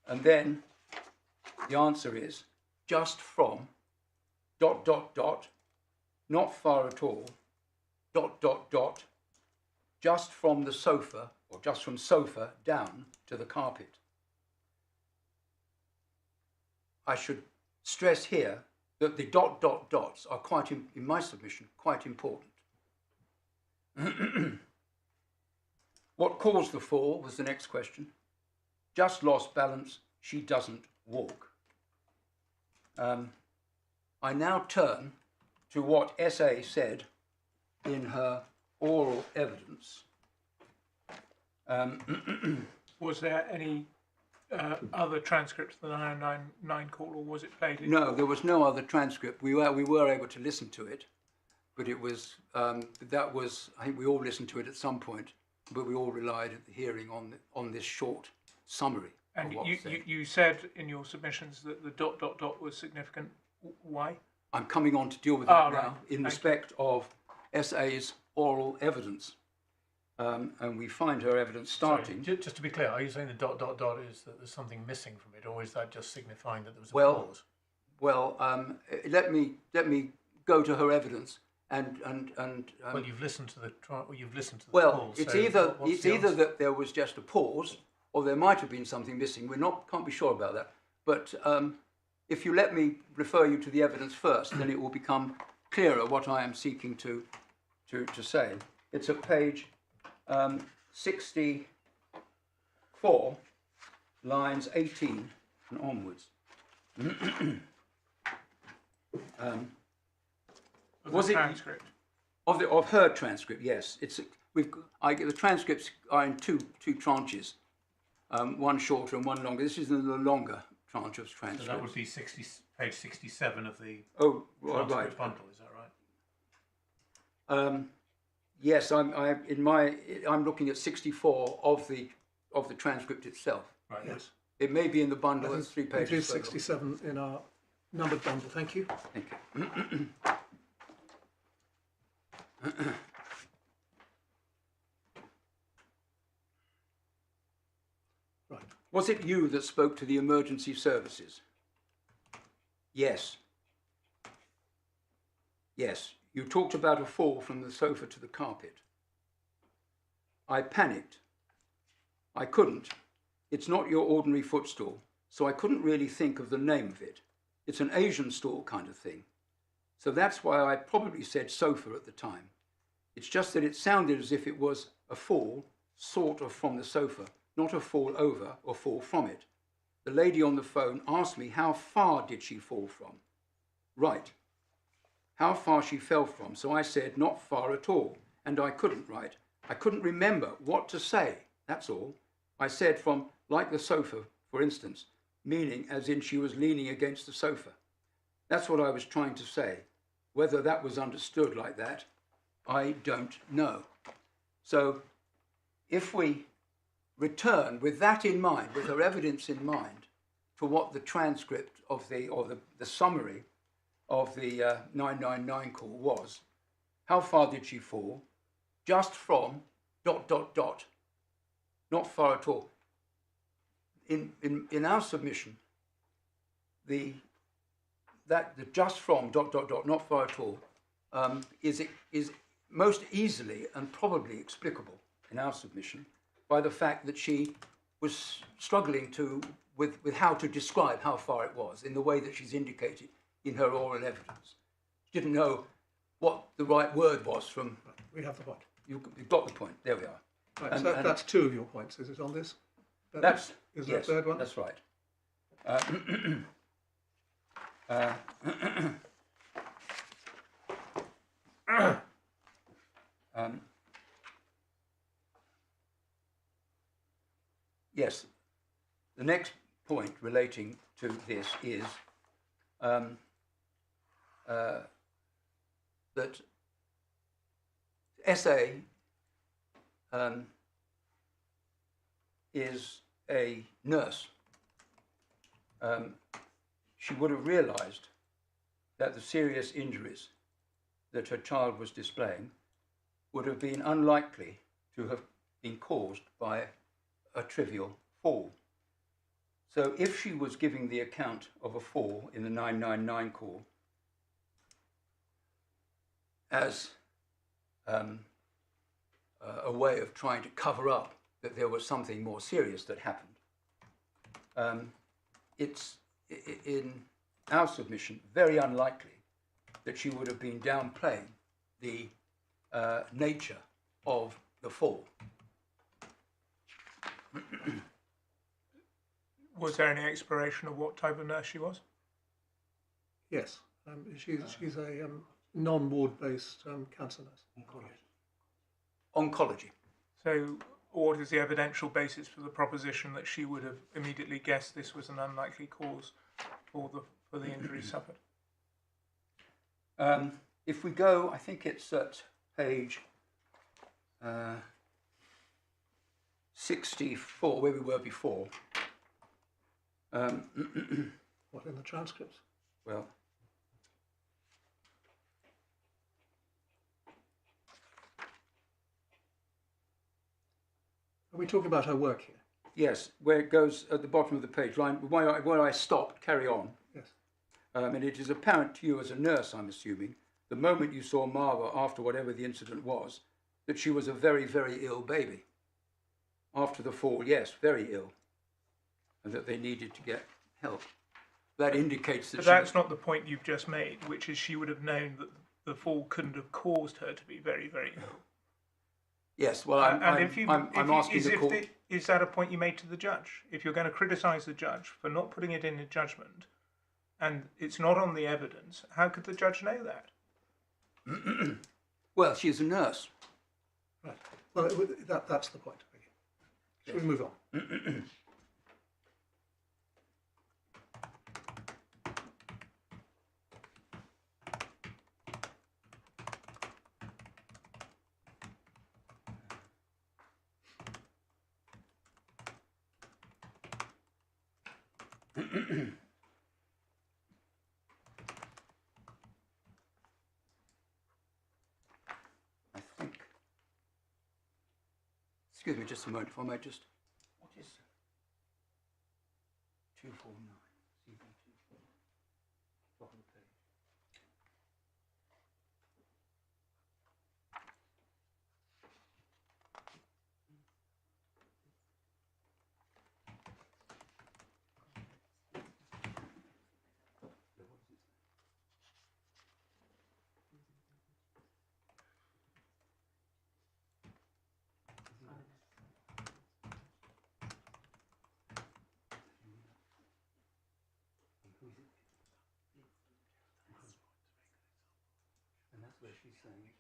And then the answer is just from ... not far at all ... just from the sofa, or just from sofa down to the carpet. I should stress here that the ... are quite, in my submission, quite important. What caused the fall was the next question. Just lost balance, she doesn't walk. I now turn to what SA said in her oral evidence. Was there any other transcript of the 999 call, or was it played in? No, there was no other transcript. We were able to listen to it, but it was that was, I think we all listened to it at some point, but we all relied at the hearing on this short summary. And you said in your submissions that the ... was significant. Why? I'm coming on to deal with that now, right. in respect of SA's oral evidence. And we find her evidence starting. Sorry, just to be clear, are you saying the ... is that there's something missing from it, or is that just signifying that there was a pause? Well, let me go to her evidence and well, you've listened to the well, call, it's so either that there was just a pause, or there might have been something missing. Can't be sure about that. But if you let me refer you to the evidence first, then it will become clearer what I am seeking to say. It's at page 64, lines 18 and onwards. Was it transcript? Of her transcript? Yes. The transcripts are in two tranches, one shorter and one longer. This is the longer tranche of transcripts. So that would be page 67 of the right. bundle. Is that right? Yes, I'm looking at 64 of the transcript itself. Right. Yes. It may be in the bundle as 3 pages. It is 67 in our numbered bundle. Thank you. Thank you. Right. Was it you that spoke to the emergency services? Yes. Yes. You talked about a fall from the sofa to the carpet. I panicked. I couldn't. It's not your ordinary footstool, so I couldn't really think of the name of it. It's an Asian stool kind of thing. So that's why I probably said sofa at the time. It's just that it sounded as if it was a fall, sort of from the sofa, not a fall over or fall from it. The lady on the phone asked me how far did she fall from. Right. How far she fell from, so I said not far at all, and I couldn't write. I couldn't remember what to say, that's all. I said from, like the sofa, for instance, meaning as in she was leaning against the sofa. That's what I was trying to say. Whether that was understood like that, I don't know. So if we return with that in mind, with her evidence in mind, to what the transcript of the summary of the 999 call was, how far did she fall? Just from ... not far at all. In our submission, the just from ... not far at all is most easily and probably explicable in our submission by the fact that she was struggling with how to describe how far it was in the way that she's indicated in her oral evidence. She didn't know what the right word was from... We have the point. You've got the point. There we are. Right, so that's two of your points. Is it on this? Is there yes, a third one? That's right. Yes, the next point relating to this is that SA is a nurse. She would have realised that the serious injuries that her child was displaying would have been unlikely to have been caused by a trivial fall. So if she was giving the account of a fall in the 999 call as a way of trying to cover up that there was something more serious that happened, it's, in our submission, very unlikely that she would have been downplaying the nature of the fall. Was there any exploration of what type of nurse she was? Yes, she's a non-ward-based cancer nurse. Oncology. So what is the evidential basis for the proposition that she would have immediately guessed this was an unlikely cause for the injuries suffered? If we go, I think it's at page 64, where we were before. What, in the transcripts? Well, Are we talking about her work here? yes, where it goes at the bottom of the page, line where I stopped, carry on. Yes. And it is apparent to you as a nurse, I'm assuming, the moment you saw Marva after whatever the incident was, that she was a very, very ill baby. After the fall, yes, very ill, and that they needed to get help. That indicates that But that's not the point you've just made, which is she would have known that the fall couldn't have caused her to be very, very ill. Yes, well, I'm asking the court. Is that a point you made to the judge? If you're going to criticise the judge for not putting it in a judgment, and it's not on the evidence, how could the judge know that? Well, she's a nurse. Right. Well, that's the point. Shall we move on? I think. Excuse me just a moment, if I might just. What is 249? CB 249. Top of the page. And that's where she's saying.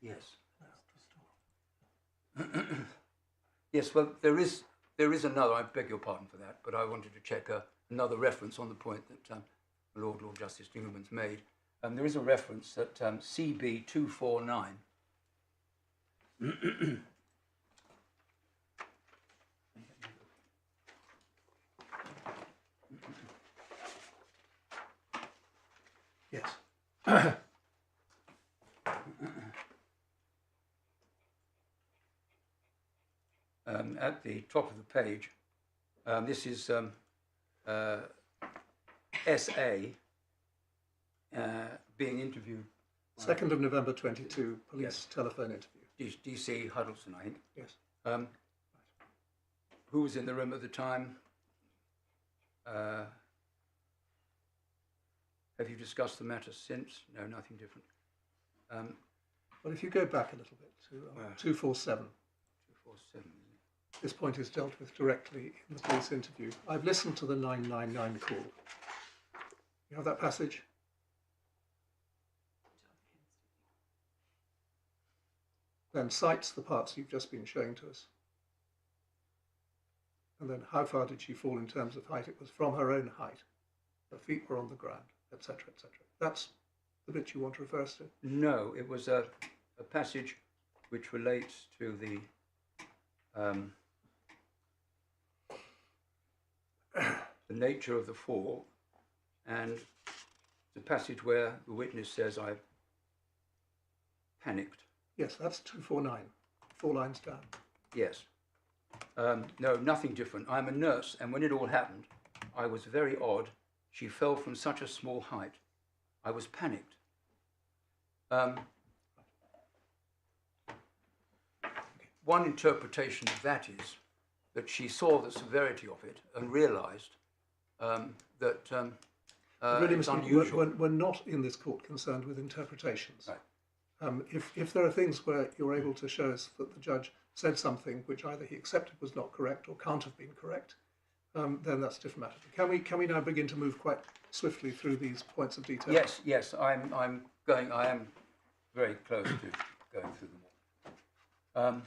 Yes. Yes, well, there is another, I beg your pardon for that, but I wanted to check another reference on the point that Lord Justice Newman's made. There is a reference at CB 249. Yes. At the top of the page, this is SA being interviewed. 2nd of November 22, police Yes. telephone interview. DC Huddleston, I think. Yes. Who was in the room at the time? Have you discussed the matter since? No, nothing different. Well, if you go back a little bit to 247, 247. this point is dealt with directly in the police interview. I've listened to the 999 call. You have that passage? Then cites the parts you've just been showing to us. and then how far did she fall in terms of height? It was from her own height. Her feet were on the ground, etc., etc. That's the bit you want to refer us to? No, it was a passage which relates to the nature of the fall, and the passage where the witness says, "I panicked." Yes, that's 249, 4 lines down. Yes. No, nothing different. I'm a nurse, and when it all happened, I was very odd. She fell from such a small height. I was panicked. One interpretation of that is that she saw the severity of it and realised that Really, it's Mr. unusual. We're not in this court concerned with interpretations. Right. If there are things where you're able to show us that the judge said something which either he accepted was not correct or can't have been correct, then that's a different matter. Can we now begin to move quite swiftly through these points of detail? Yes, I am very close to going through them all.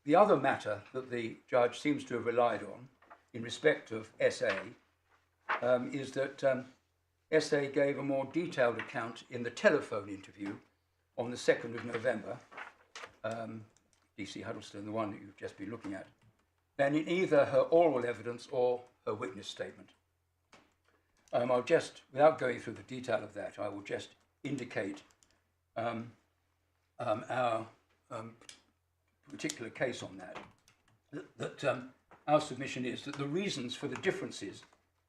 The other matter that the judge seems to have relied on in respect of SA is that SA gave a more detailed account in the telephone interview on the 2nd of November, DC Huddleston, the one that you've just been looking at, than in either her oral evidence or her witness statement. I'll just, without going through the detail of that, I will just indicate our particular case on that. Our submission is that the reasons for the differences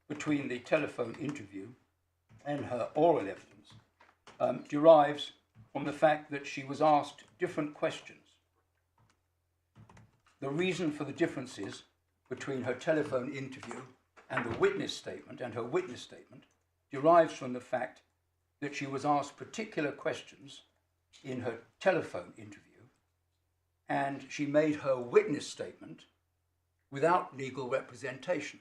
between the telephone interview and her oral evidence derives from the fact that she was asked different questions. The reason for the differences between her telephone interview and the witness statement and her witness statement derives from the fact that she was asked particular questions in her telephone interview, and she made her witness statement without legal representation.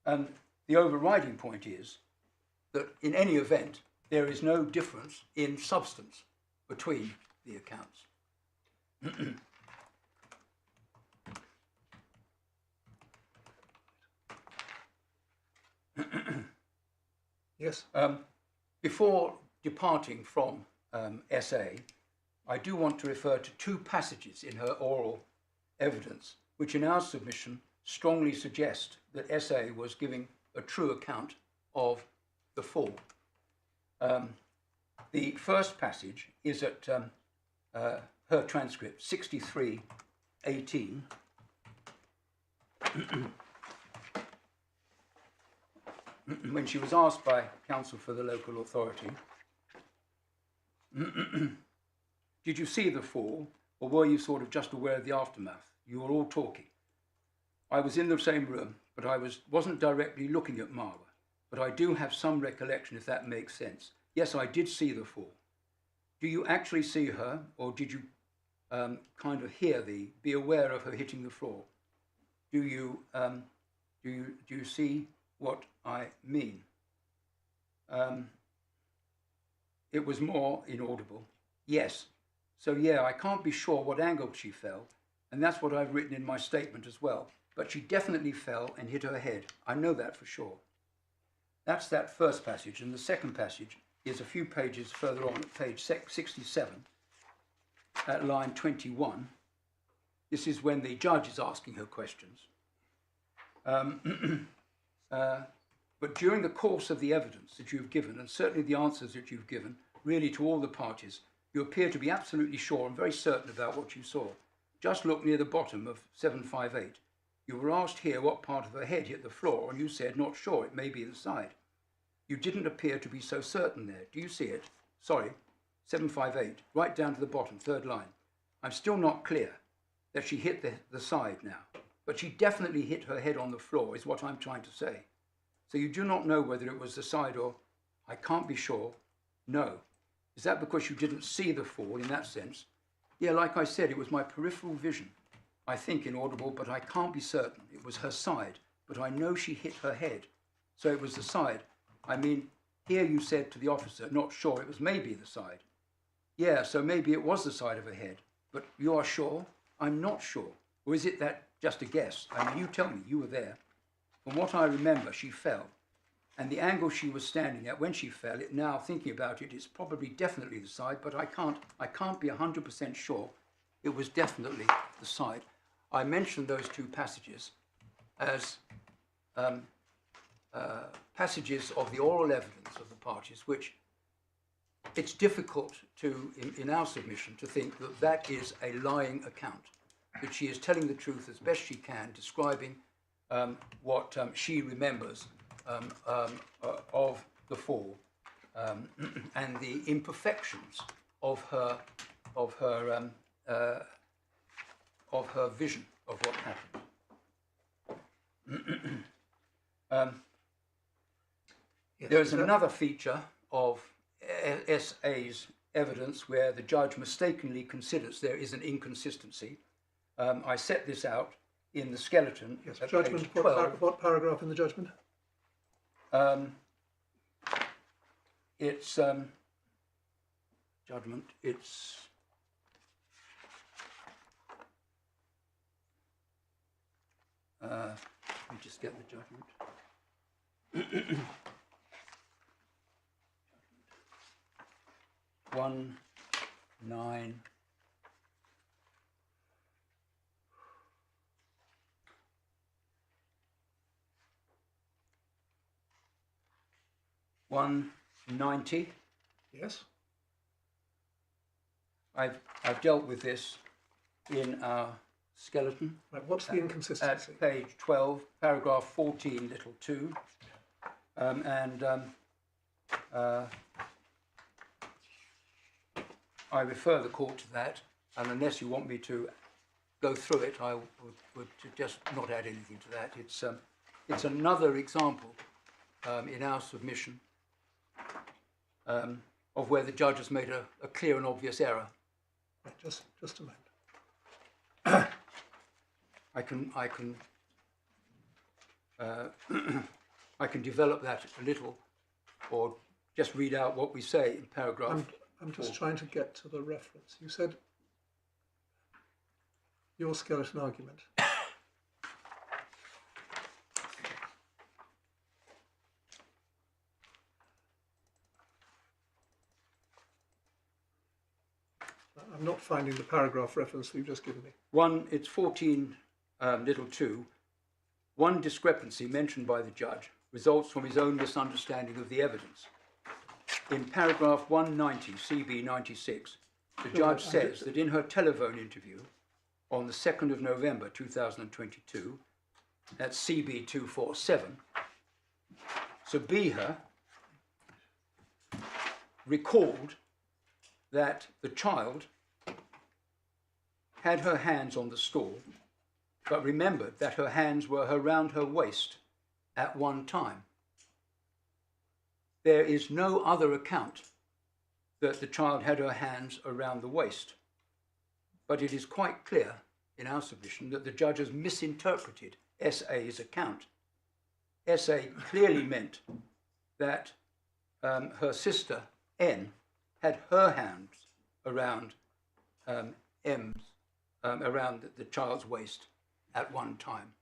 And the overriding point is that in any event, there is no difference in substance between the accounts. Yes. Before departing from SA, I do want to refer to 2 passages in her oral evidence, which in our submission strongly suggest that SA was giving a true account of the fall. The first passage is at her transcript 63:18. When she was asked by counsel for the local authority, did you see the fall, or were you sort of just aware of the aftermath? You were all talking. I was in the same room, but I wasn't directly looking at Marwa, but I do have some recollection, if that makes sense. Yes, I did see the fall. Do you actually see her, or did you kind of be aware of her hitting the floor? Do you see what I mean? It was more inaudible. Yes. So yeah, I can't be sure what angle she fell, and that's what I've written in my statement as well. But she definitely fell and hit her head. I know that for sure. That's that first passage, and the second passage is a few pages further on at page 67, at line 21. This is when the judge is asking her questions. But during the course of the evidence that you've given, and certainly the answers that you've given, really to all the parties, you appear to be absolutely sure and very certain about what you saw. Just look near the bottom of 758. You were asked here what part of her head hit the floor, and you said, not sure, it may be the side. You didn't appear to be so certain there. Do you see it? Sorry, 758, right down to the bottom, third line. I'm still not clear that she hit the side now, but she definitely hit her head on the floor, is what I'm trying to say. So you do not know whether it was the side or, I can't be sure. No. Is that because you didn't see the fall in that sense? Yeah, like I said, it was my peripheral vision. I think inaudible, but I can't be certain. It was her side, but I know she hit her head. So it was the side. I mean, here you said to the officer, not sure, it was maybe the side. Yeah, so maybe it was the side of her head, but you are sure? I'm not sure. Or is it that just a guess? I mean, you tell me, you were there. From what I remember, she fell. And the angle she was standing at when she fell, now thinking about it, it's probably definitely the side, but I can't be 100% sure. It was definitely the side. I mentioned those two passages as passages of the oral evidence of the parties, which it's difficult to, in our submission, to think that that is a lying account, that she is telling the truth as best she can, describing what she remembers of the fall and the imperfections of her vision of what happened. Yes, There is another feature of SA's evidence where the judge mistakenly considers there is an inconsistency. I set this out in the skeleton. Yes, at judgment. page 12. What paragraph in the judgment? It's judgment. It's let me just get the judgment. 1-9. $190. Yes. I've dealt with this in our skeleton. Right. What's the inconsistency? At page 12, paragraph 14, little 2. I refer the court to that, and unless you want me to go through it, I would just not add anything to that. It's another example in our submission of where the judge has made a clear and obvious error. Right, just a moment. I can develop that a little, or just read out what we say in paragraph. I'm just trying to get to the reference. You said your skeleton argument. I'm not finding the paragraph reference you've just given me. It's 14, little 2. One discrepancy mentioned by the judge results from his own misunderstanding of the evidence. In paragraph 190, CB 96, the judge says that in her telephone interview on the 2nd of November 2022, that's CB 247, Sabiha recalled that the child had her hands on the stall, but remembered that her hands were around her waist at one time. There is no other account that the child had her hands around the waist, but it is quite clear in our submission that the judge has misinterpreted SA's account. SA clearly meant that her sister N had her hands around around the child's waist at one time.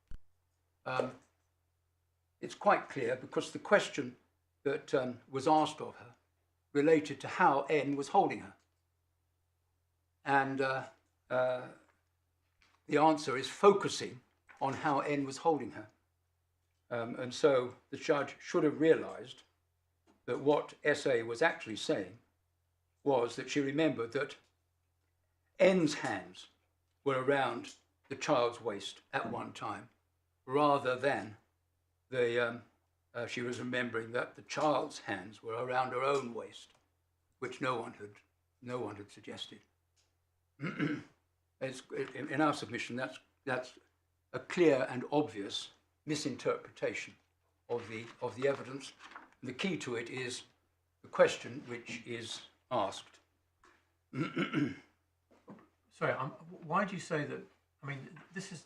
It's quite clear because the question that was asked of her related to how N was holding her. And the answer is focusing on how N was holding her. And so the judge should have realized that what SA was actually saying was that she remembered that N's hands were around the child's waist at one time, rather than she was remembering that the child's hands were around her own waist, which no one had suggested. In our submission, that's a clear and obvious misinterpretation of the evidence. And the key to it is the question which is asked. Sorry, why do you say that? I mean, this is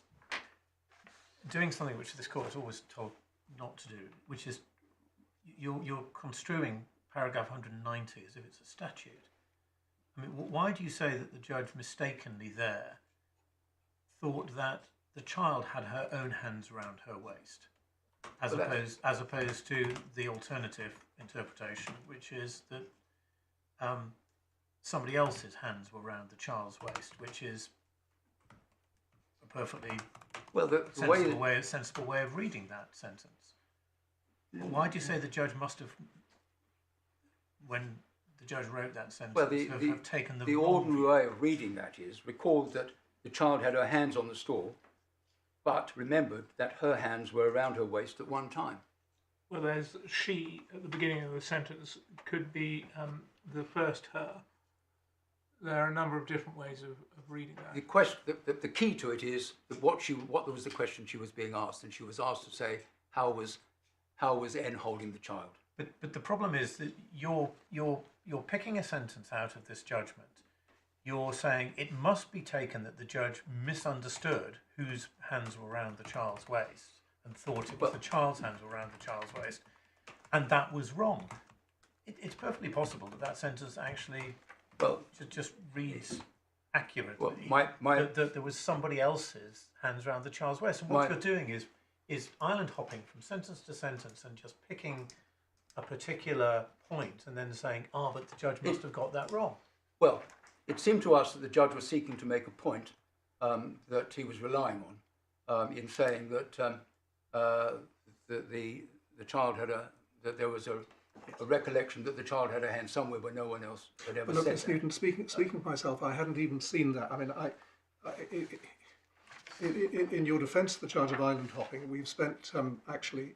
doing something which this court has always told not to do, which is you're construing paragraph 190 as if it's a statute. I mean, why do you say that the judge mistakenly there thought that the child had her own hands around her waist, as Well, that- as opposed to the alternative interpretation, which is that somebody else's hands were around the child's waist, which is a perfectly Well, the way sensible way of reading that sentence. Why do you say the judge must have, when the judge wrote that sentence, well, have taken the wrong ordinary view? way of reading that is recalled that the child had her hands on the stall, but remembered that her hands were around her waist at one time. Well, there's she at the beginning of the sentence could be the first her. There are a number of different ways of reading that. The question, the key to it is that what was the question she was being asked, and she was asked to say how was N holding the child. But the problem is that you're picking a sentence out of this judgment. You're saying it must be taken that the judge misunderstood whose hands were around the child's waist and thought it was the child's hands were around the child's waist, and that was wrong. It's perfectly possible that that sentence actually just reads accurately. Well, that there was somebody else's hands around the child's waist, and what you're doing is island hopping from sentence to sentence and just picking a particular point and then saying, but the judge must have got that wrong. Well, it seemed to us that the judge was seeking to make a point that he was relying on in saying that the child had that there was a recollection that the child had a hand somewhere where no one else had ever Look, said Miss that. Newton, speaking for myself, I hadn't even seen that. I mean, in your defence of the charge of island hopping, we've spent actually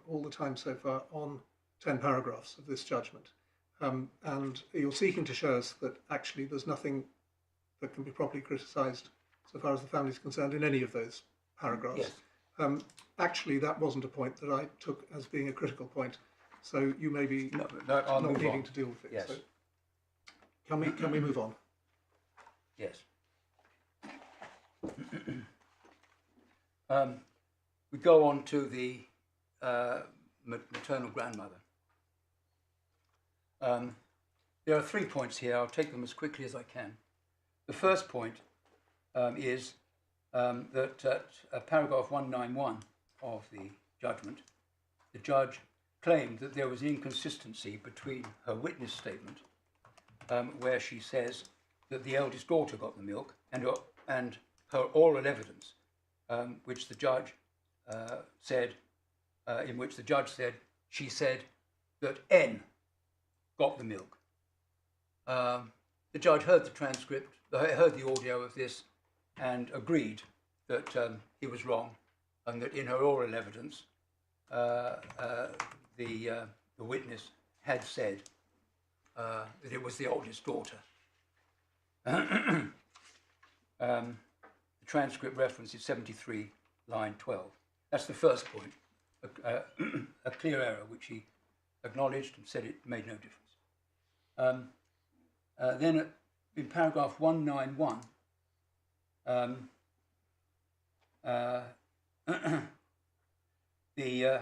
all the time so far on 10 paragraphs of this judgment. And you're seeking to show us that actually there's nothing that can be properly criticised so far as the family is concerned in any of those paragraphs. Yes. Actually, that wasn't a point that I took as being a critical point. So you may be I'll not move needing on. to deal with it. Yes. So can we move on? Yes. We go on to the maternal grandmother. There are 3 points here. I'll take them as quickly as I can. The first point is that at paragraph 191 of the judgment, the judge claimed that there was an inconsistency between her witness statement, where she says that the eldest daughter got the milk, and her oral evidence, which the judge said, in which the judge said she said that N got the milk. The judge heard the transcript, heard the audio of this, and agreed that he was wrong, and that in her oral evidence, the witness had said that it was the oldest daughter. The transcript reference is 73, line 12. That's the first point, a clear error which he acknowledged and said it made no difference. Then in paragraph 191, the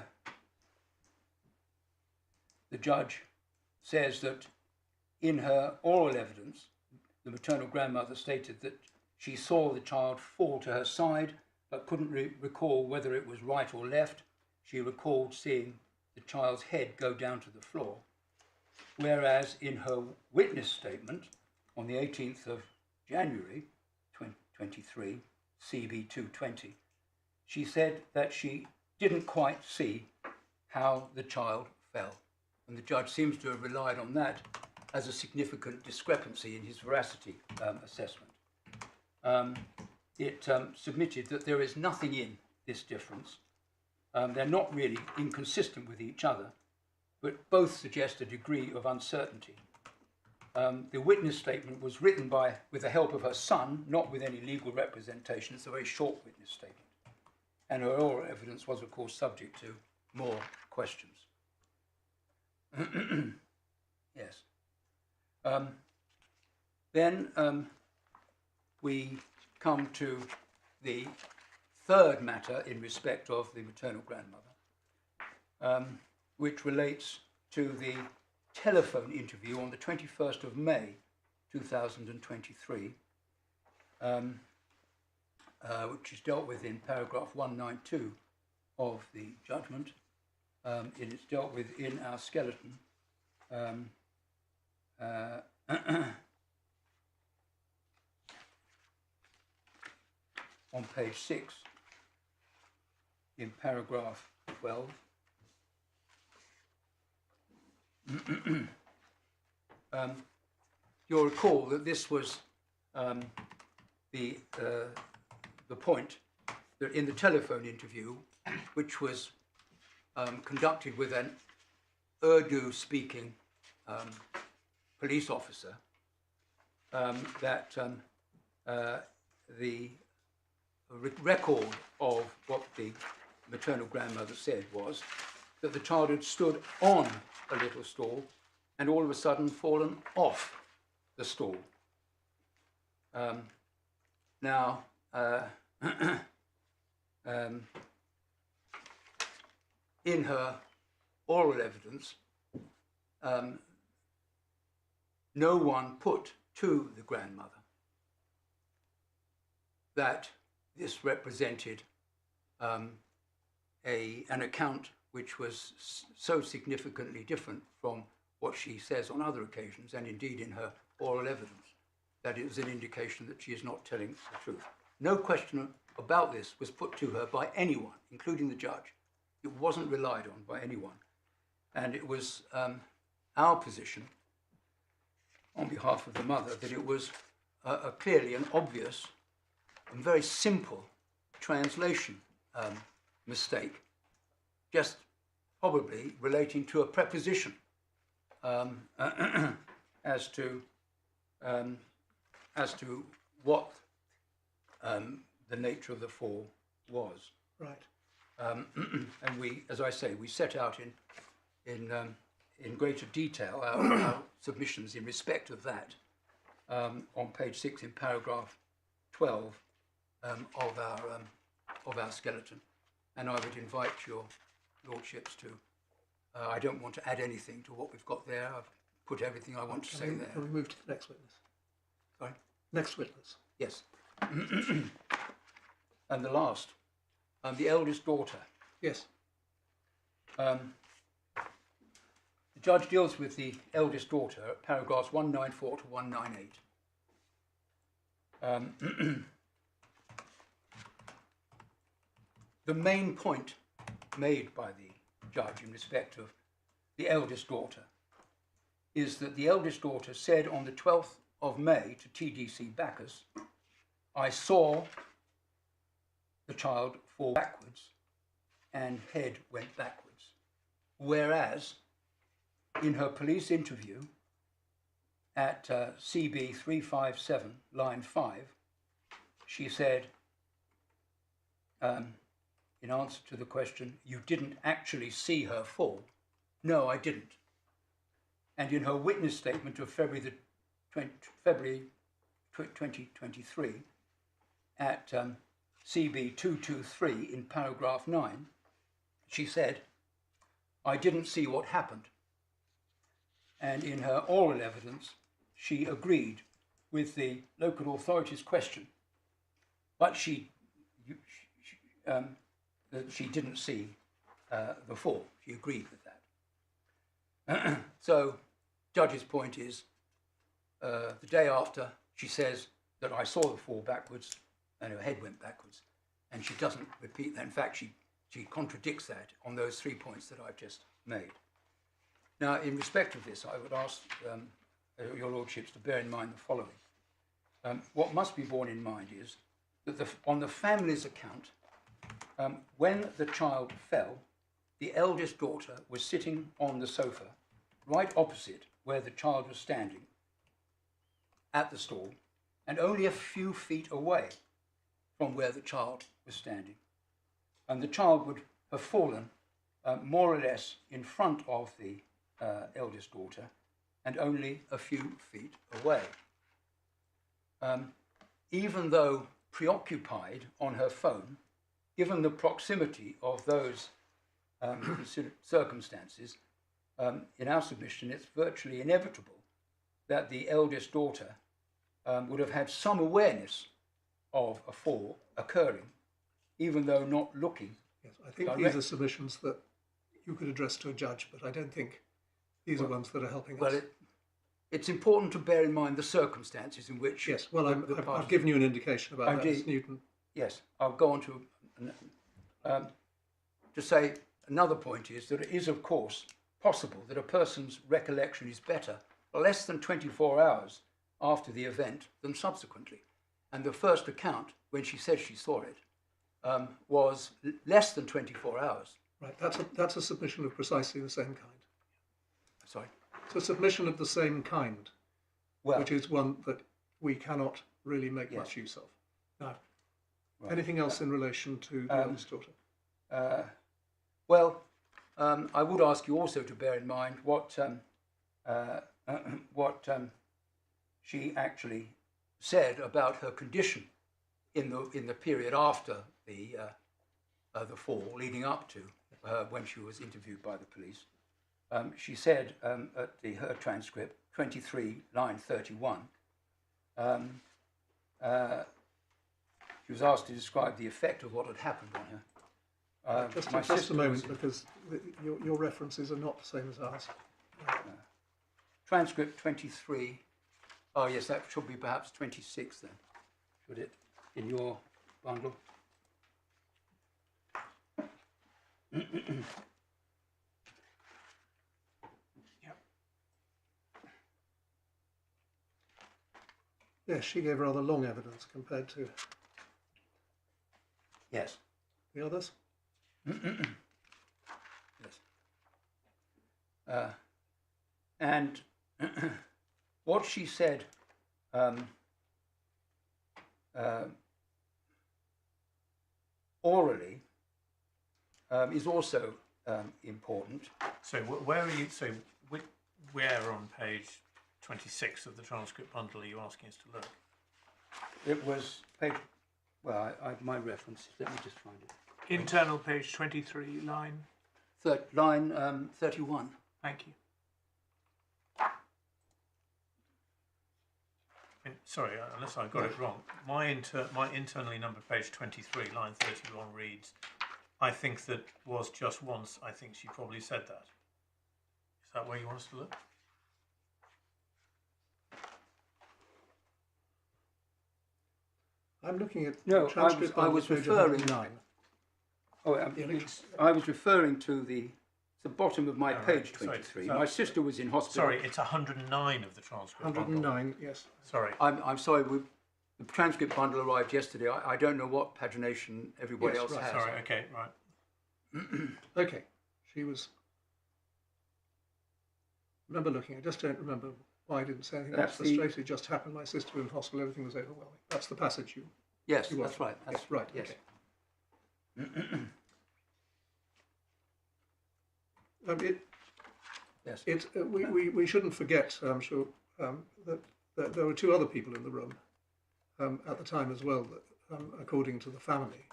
judge says that in her oral evidence, the maternal grandmother stated that she saw the child fall to her side, but couldn't recall whether it was right or left. She recalled seeing the child's head go down to the floor. Whereas in her witness statement on the 18th of January 2023, CB 220, she said that she didn't quite see how the child fell. And the judge seems to have relied on that as a significant discrepancy in his veracity assessment. It submitted that there is nothing in this difference. They're not really inconsistent with each other, but both suggest a degree of uncertainty. The witness statement was written with the help of her son, not with any legal representation. It's a very short witness statement. And her oral evidence was, of course, subject to more questions. Yes. Then we come to the third matter in respect of the maternal grandmother, which relates to the telephone interview on the 21st of May 2023, which is dealt with in paragraph 192 of the judgment. It is dealt with in our skeleton. On page 6, in paragraph 12. You'll recall that this was the point that in the telephone interview, which was conducted with an Urdu-speaking police officer, that the record of what the maternal grandmother said was that the child had stood on a little stool and all of a sudden fallen off the stool. Now, in her oral evidence, no one put to the grandmother that this represented an account which was so significantly different from what she says on other occasions, and indeed in her oral evidence, that it was an indication that she is not telling the truth. No question about this was put to her by anyone, including the judge. It wasn't relied on by anyone. And it was our position, on behalf of the mother, that it was a clearly an obvious and very simple translation mistake, just probably relating to a preposition as to what the nature of the fall was. Right. And we, as I say, we set out in greater detail our submissions in respect of that on page 6 in paragraph 12 of our skeleton. And I would invite your lordships to. I don't want to add anything to what we've got there. I've put everything I want to say there. Can we move to the next witness? Sorry? Next witness. Yes. And the last, the eldest daughter. Yes. The judge deals with the eldest daughter at paragraphs 194 to 198. The main point made by the judge in respect of the eldest daughter is that the eldest daughter said on the 12th of May to TDC Bacchus, "I saw the child fall backwards and head went backwards." Whereas in her police interview at CB 357 line 5, she said, in answer to the question, "You didn't actually see her fall?" "No, I didn't." And in her witness statement of February 2023 at CB 223 in paragraph 9, she said, "I didn't see what happened." And in her oral evidence, she agreed with the local authorities' question, but that she didn't see the fall. She agreed with that. So, judge's point is, the day after, she says that I saw the fall backwards and her head went backwards, and she doesn't repeat that. In fact, she contradicts that on those 3 points that I've just made. Now, in respect of this, I would ask your lordships to bear in mind the following. What must be borne in mind is that on the family's account, when the child fell, the eldest daughter was sitting on the sofa right opposite where the child was standing at the stall and only a few feet away from where the child was standing. And the child would have fallen more or less in front of the eldest daughter and only a few feet away. Even though preoccupied on her phone, given the proximity of those circumstances, in our submission, it's virtually inevitable that the eldest daughter would have had some awareness of a fall occurring, even though not looking. Yes, I think Direct. these are submissions that you could address to a judge, but I don't think these are ones that are helping Well, us. it's important to bear in mind the circumstances in which. Yes, well, the I've parties- given you an indication about that, Indeed. Ms. Newton. Yes, I'll go on to say another point is that it is, of course, possible that a person's recollection is better less than 24 hours after the event than subsequently. And the first account, when she said she saw it, was less than 24 hours. Right, that's a submission of precisely the same kind. Sorry. It's a submission of the same kind, Well, which is one that we cannot really make Yes. much use of. Now, right. anything else in relation to the eldest daughter? I would ask you also to bear in mind what she actually said about her condition in the period after the fall, leading up to when she was interviewed by the police. She said at her transcript, 23, line 31, she was asked to describe the effect of what had happened on her. Just my a sister moment, was- because your references are not the same as ours. Transcript 23. Oh, yes, that should be perhaps 26 then, should it, in your bundle? Yes, she gave rather long evidence compared to Yes. the others. Yes. And what she said orally is also important. So where are you? So where on page 26 of the transcript bundle are you asking us to look? It was page. Well, my reference. Let me just find it. Internal page 23, line. Line 31. Thank you. Sorry, unless I got it wrong. My internally numbered page 23, line 31 reads, "I think that was just once." I think she probably said that. Is that where you want us to look? I'm looking at No, transcript I on was page referring- 109. Oh, I was referring to the bottom of my Oh, right. page Sorry, 23. so- My sister was in hospital. Sorry, it's 109 of the transcript bundle. 109, yes. Sorry. I'm sorry. The transcript bundle arrived yesterday. I don't know what pagination everybody Yes, else right. has. Sorry, okay, right. Okay, she was. Remember looking, I just don't remember why I didn't say anything. That's That's the- frustrated, just happened. My sister was in hospital, everything was overwhelming. That's the passage you. Yes, You that's want. right. That's Yes, right, Yes. okay. Yes. We shouldn't forget, I'm sure, that there were two other people in the room at the time as well, that, according to the family.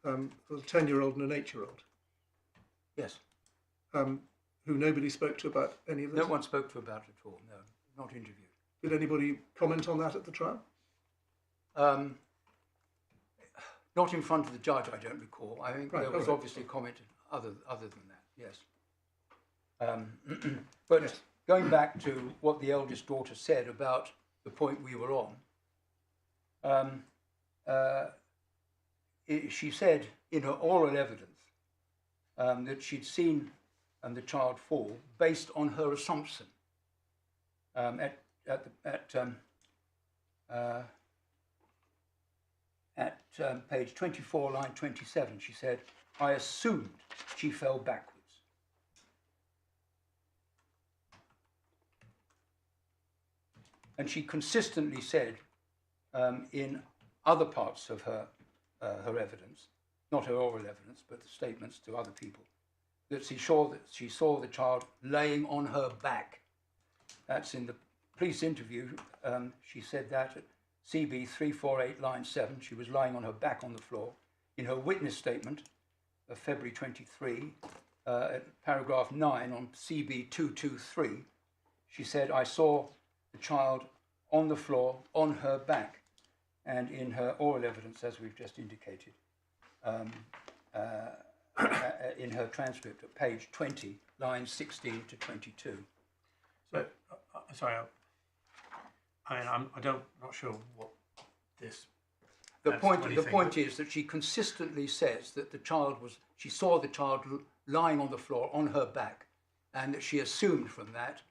There was a 10-year-old and an 8-year-old Yes. who nobody spoke to about any of this. No one spoke to about it at all. No, not interviewed. Did anybody comment on that at the trial? Not in front of the judge, I don't recall. I think Right, there was all right. obviously comment other than that. Yes. But Yes. going back to what the eldest daughter said about the point we were on, she said in her oral evidence that she'd seen the child fall based on her assumption. At page 24, line 27, she said, "I assumed she fell backwards." And she consistently said in other parts of her evidence, not her oral evidence, but the statements to other people, that she saw the child laying on her back. That's in the police interview. She said that at CB 348, line 7. She was lying on her back on the floor. In her witness statement of February 23, at paragraph 9 on CB 223, she said, "I saw the child on the floor on her back." and in her oral evidence, as we've just indicated, in her transcript at page 20, lines 16 to 22. So, sorry, I'm not sure what this. The point is that she consistently says that she saw the child lying on the floor on her back, and that she assumed from that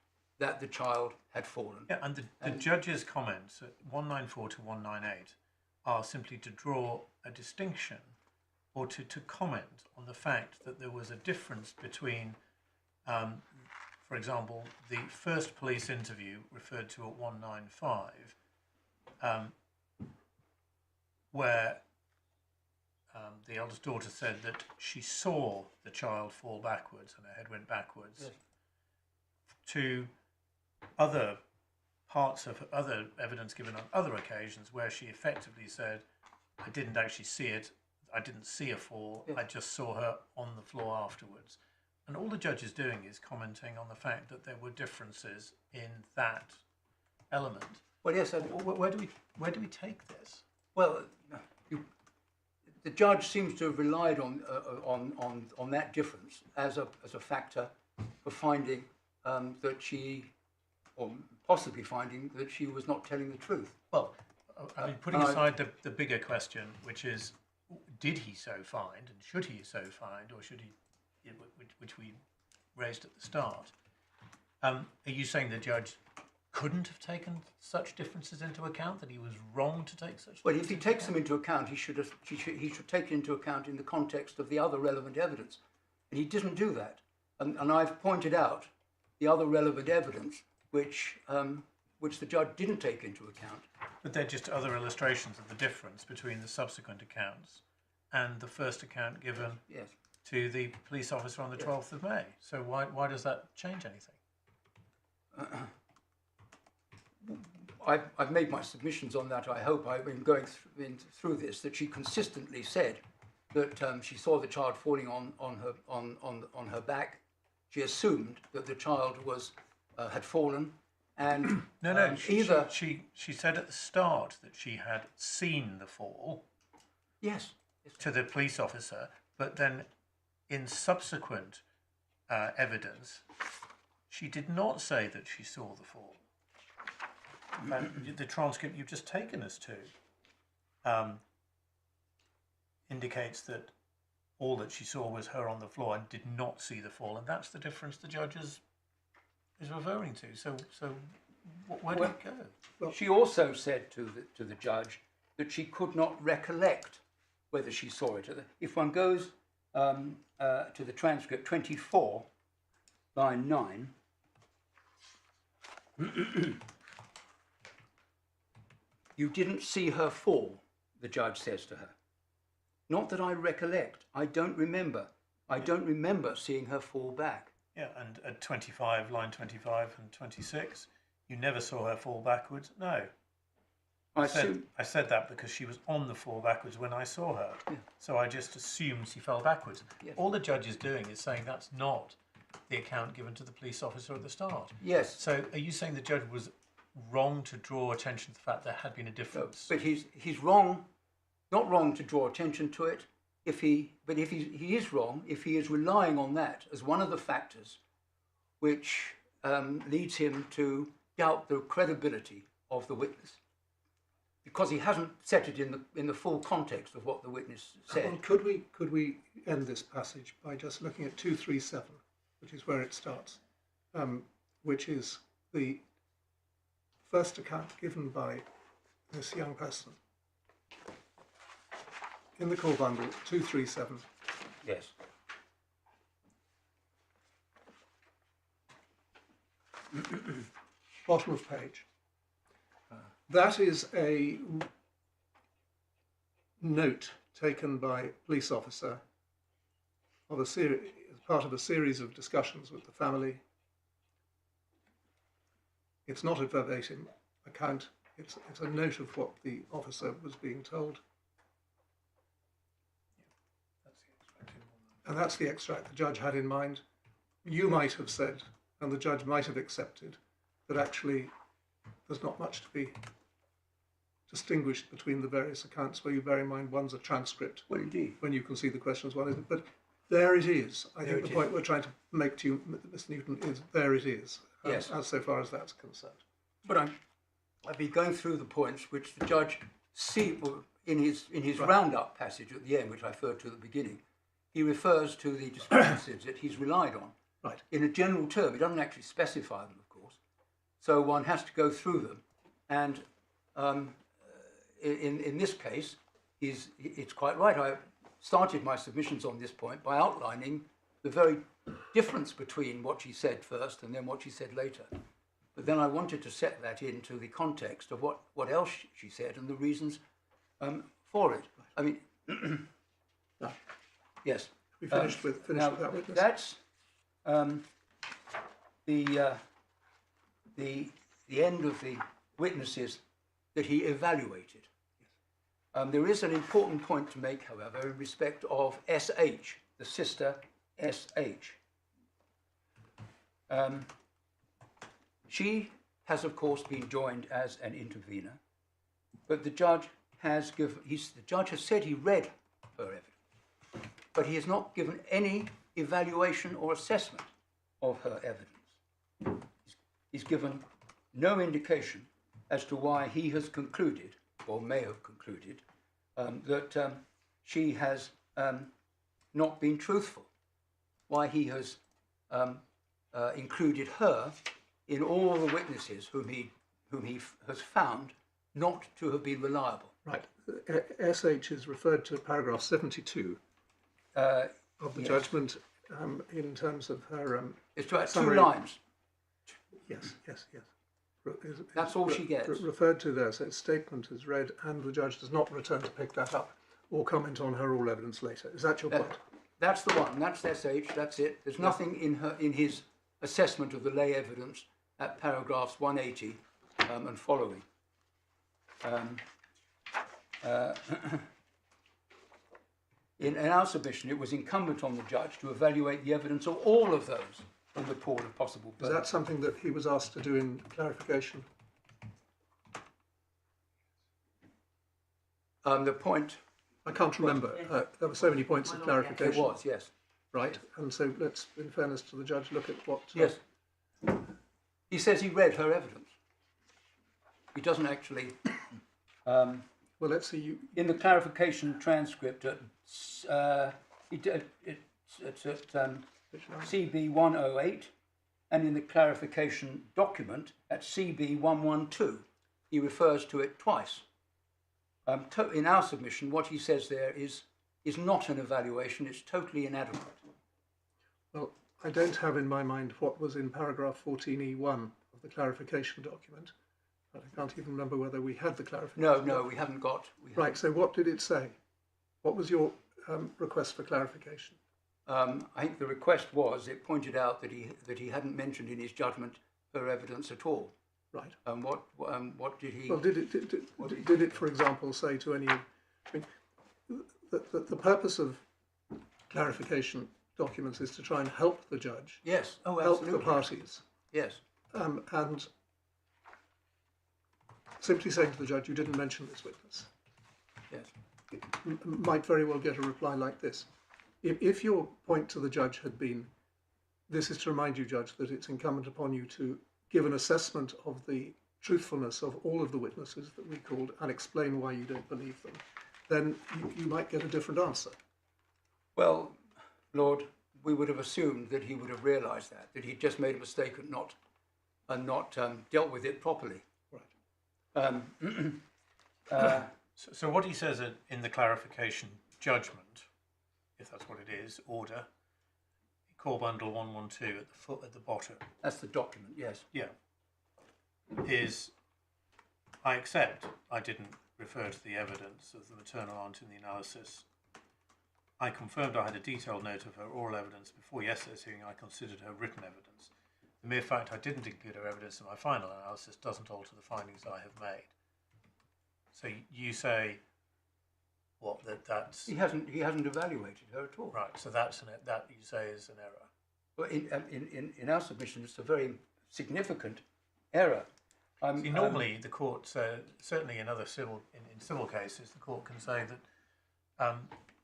the child had fallen. Yeah, and the judge's comments at 194 to 198 are simply to draw a distinction, or to comment on the fact that there was a difference between, for example, the first police interview referred to at 195, where the eldest daughter said that she saw the child fall backwards and her head went backwards, yes, to other parts of other evidence given on other occasions where she effectively said, I didn't actually see it, I didn't see a fall, yes, I just saw her on the floor afterwards. And all the judge is doing is commenting on the fact that there were differences in that element. Well, yes. Where do we take this? Well, the judge seems to have relied on that difference as a factor for finding that she, or possibly finding that she was not telling the truth. Well, I mean, putting aside the bigger question, which is, did he so find, and should he so find, or should he, which we raised at the start, are you saying the judge couldn't have taken such differences into account, that he was wrong to take such? Well, if he takes them into account, he should take it into account in the context of the other relevant evidence, and he didn't do that. And I've pointed out the other relevant evidence which the judge didn't take into account. But they're just other illustrations of the difference between the subsequent accounts and the first account given, yes, to the police officer on the 12th of May. So why does that change anything? I've made my submissions on that. I hope I've been going through this, that she consistently said that she saw the child falling on her back. She assumed that the child had fallen, and she said at the start that she had seen the fall. Yes. To the police officer, but then in subsequent evidence, she did not say that she saw the fall. The transcript you've just taken us to indicates that all that she saw was her on the floor and did not see the fall, and that's the difference the judge is referring to. So where do we go? Well, she also said to the judge that she could not recollect whether she saw it. If one goes to the transcript 24, line 9, you didn't see her fall, the judge says to her. Not that I recollect. I don't remember. I don't remember seeing her fall back. Yeah, and at 25, line 25 and 26, you never saw her fall backwards? No. I said that because she was on the floor backwards when I saw her. Yeah. So I just assumed she fell backwards. Yes. All the judge is doing is saying that's not the account given to the police officer at the start. Yes. So are you saying the judge was wrong to draw attention to the fact there had been a difference? No, but he's wrong, not wrong to draw attention to it. He is wrong if he is relying on that as one of the factors which leads him to doubt the credibility of the witness, because he hasn't set it in the full context of what the witness said. Well, could we end this passage by just looking at 237, which is where it starts, which is the first account given by this young person in the call bundle, 237. Yes. Bottom of page. That is a note taken by a police officer of as part of a series of discussions with the family. It's not a verbatim account. It's a note of what the officer was being told. And that's the extract the judge had in mind. You might have said, and the judge might have accepted, that actually there's not much distinguish between the various accounts where you bear in mind one's a transcript Well, indeed. when you can see the questions, one isn't. But there it is. I There think it the point is. we're trying to make to you, Mr. Newton, is there it is, Yes. as so far as that's concerned. But I've been going through the points which the judge in his Right. roundup passage at the end, which I referred to at the beginning. He refers to the discrepancies that he's relied on. Right. In a general term, he doesn't actually specify them, of course. So one has to go through them. And in this case, it's quite right. I started my submissions on this point by outlining the very difference between what she said first and then what she said later. But then I wanted to set that into the context of what else she said and the reasons for it. I mean, Right. yes. We finished with that witness. That's the end of the witnesses that he evaluated. There is an important point to make, however, in respect of S.H., the sister S.H. She has, of course, been joined as an intervener, but the judge has said he read her evidence, but he has not given any evaluation or assessment of her evidence. He's given no indication as to why he has concluded, or may have concluded, that she has not been truthful, why he has included her in all the witnesses whom he has found not to have been reliable. Right. SH is referred to paragraph 72 of the Yes. judgment in terms of her It's about summary. 2 lines. Yes. That's all she gets. Referred to there, so its statement is read and the judge does not return to pick that up or comment on her oral evidence later. Is that your point? That's the one. That's SH. That's it. There's nothing in his assessment of the lay evidence at paragraphs 180 and following. In our submission, it was incumbent on the judge to evaluate the evidence of all of those in the pool of possible Is burden. that something that he was asked to do in clarification? The point, I can't remember. There were so many points of it clarification. was, yes. Right. And so let's, in fairness to the judge, look at what... Yes. He says he read her evidence. He doesn't actually... well, let's see. You. In the clarification transcript, it's at CB 108, and in the clarification document at CB 112, he refers to it twice. In our submission, what he says there is not an evaluation, it's totally inadequate. Well, I don't have in my mind what was in paragraph 14E1 of the clarification document. But I can't even remember whether we had the clarification. No, we haven't got... Right, so what did it say? What was your request for clarification? I think the request was, it pointed out that he hadn't mentioned in his judgment her evidence at all. Right. And what did he... Well, did it, for example, say to any... I mean, the purpose of clarification documents is to try and help the judge. Yes, oh, help absolutely. the parties. Yes. And simply saying to the judge, you didn't mention this witness, Yes. might very well get a reply like this. If your point to the judge had been, this is to remind you, Judge, that it's incumbent upon you to give an assessment of the truthfulness of all of the witnesses that we called and explain why you don't believe them, then you might get a different answer. Well, Lord, we would have assumed that he would have realised that he'd just made a mistake and not dealt with it properly. Right. So what he says in the clarification judgment, if that's what it is, order, core bundle 112 at the foot at the bottom. That's the document, yes. Yeah. Is, I accept I didn't refer to the evidence of the maternal aunt in the analysis. I confirmed I had a detailed note of her oral evidence before yesterday's hearing. I considered her written evidence. The mere fact I didn't include her evidence in my final analysis doesn't alter the findings I have made. So you say, what, that's... He hasn't evaluated her at all. Right, so that you say is an error. Well, in our submission, it's a very significant error. See, normally the court, certainly in other civil cases, the court can say that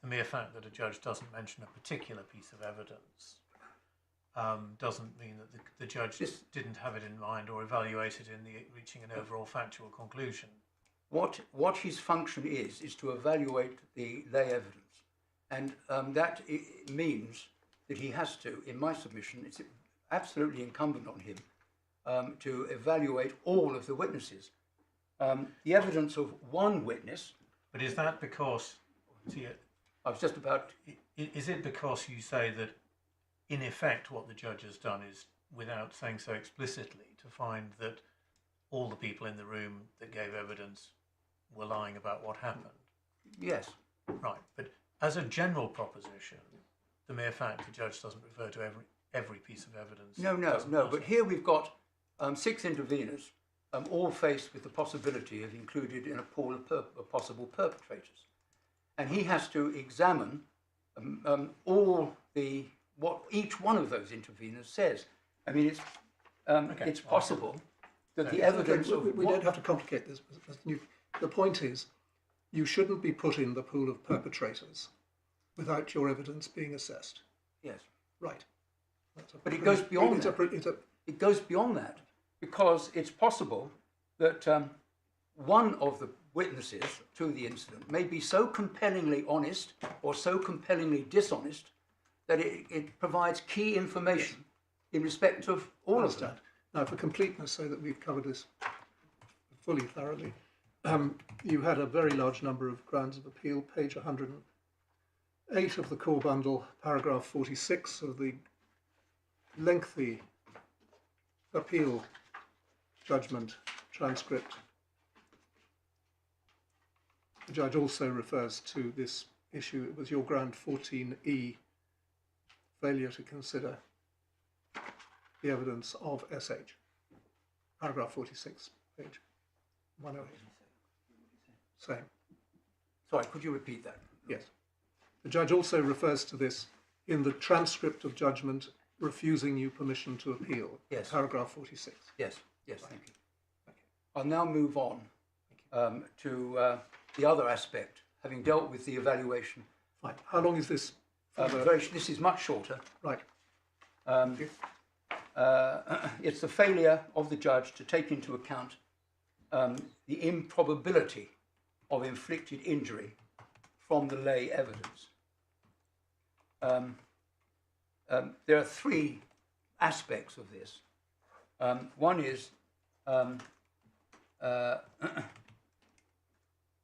the mere fact that a judge doesn't mention a particular piece of evidence doesn't mean that the judge didn't have it in mind or evaluate it in reaching an overall factual conclusion. What his function is to evaluate the lay evidence, and that means that he has to, in my submission, it's absolutely incumbent on him to evaluate all of the witnesses. The evidence of one witness. But is that because? I was just about. Is it because you say that, in effect, what the judge has done is, without saying so explicitly, to find that all the people in the room that gave evidence were lying about what happened? Yes. Right, but as a general proposition, the mere fact the judge doesn't refer to every piece of evidence. No. But here we've got 6 interveners, all faced with the possibility of included in a pool of possible perpetrators, and he has to examine what each one of those interveners says. I mean, it's possible that the evidence. We don't have to complicate this. The point is, you shouldn't be put in the pool of perpetrators without your evidence being assessed. Yes. Right. But it goes beyond that. It goes beyond that, because it's possible that one of the witnesses to the incident may be so compellingly honest or so compellingly dishonest that it provides key information in respect of all of them. Now, for completeness, so that we've covered this fully thoroughly, you had a very large number of grounds of appeal, page 108 of the core bundle, paragraph 46 of the lengthy appeal judgment transcript. The judge also refers to this issue. It was your ground 14E, failure to consider the evidence of SH. Paragraph 46, page 108. Same. Sorry, could you repeat that? Yes. The judge also refers to this in the transcript of judgment refusing you permission to appeal. Yes. Paragraph 46. Yes, thank you. I'll now move on to the other aspect, having dealt with the evaluation. Fine. How long is this? This is much shorter. Right. It's the failure of the judge to take into account the improbability of inflicted injury from the lay evidence. There are 3 aspects of this. One is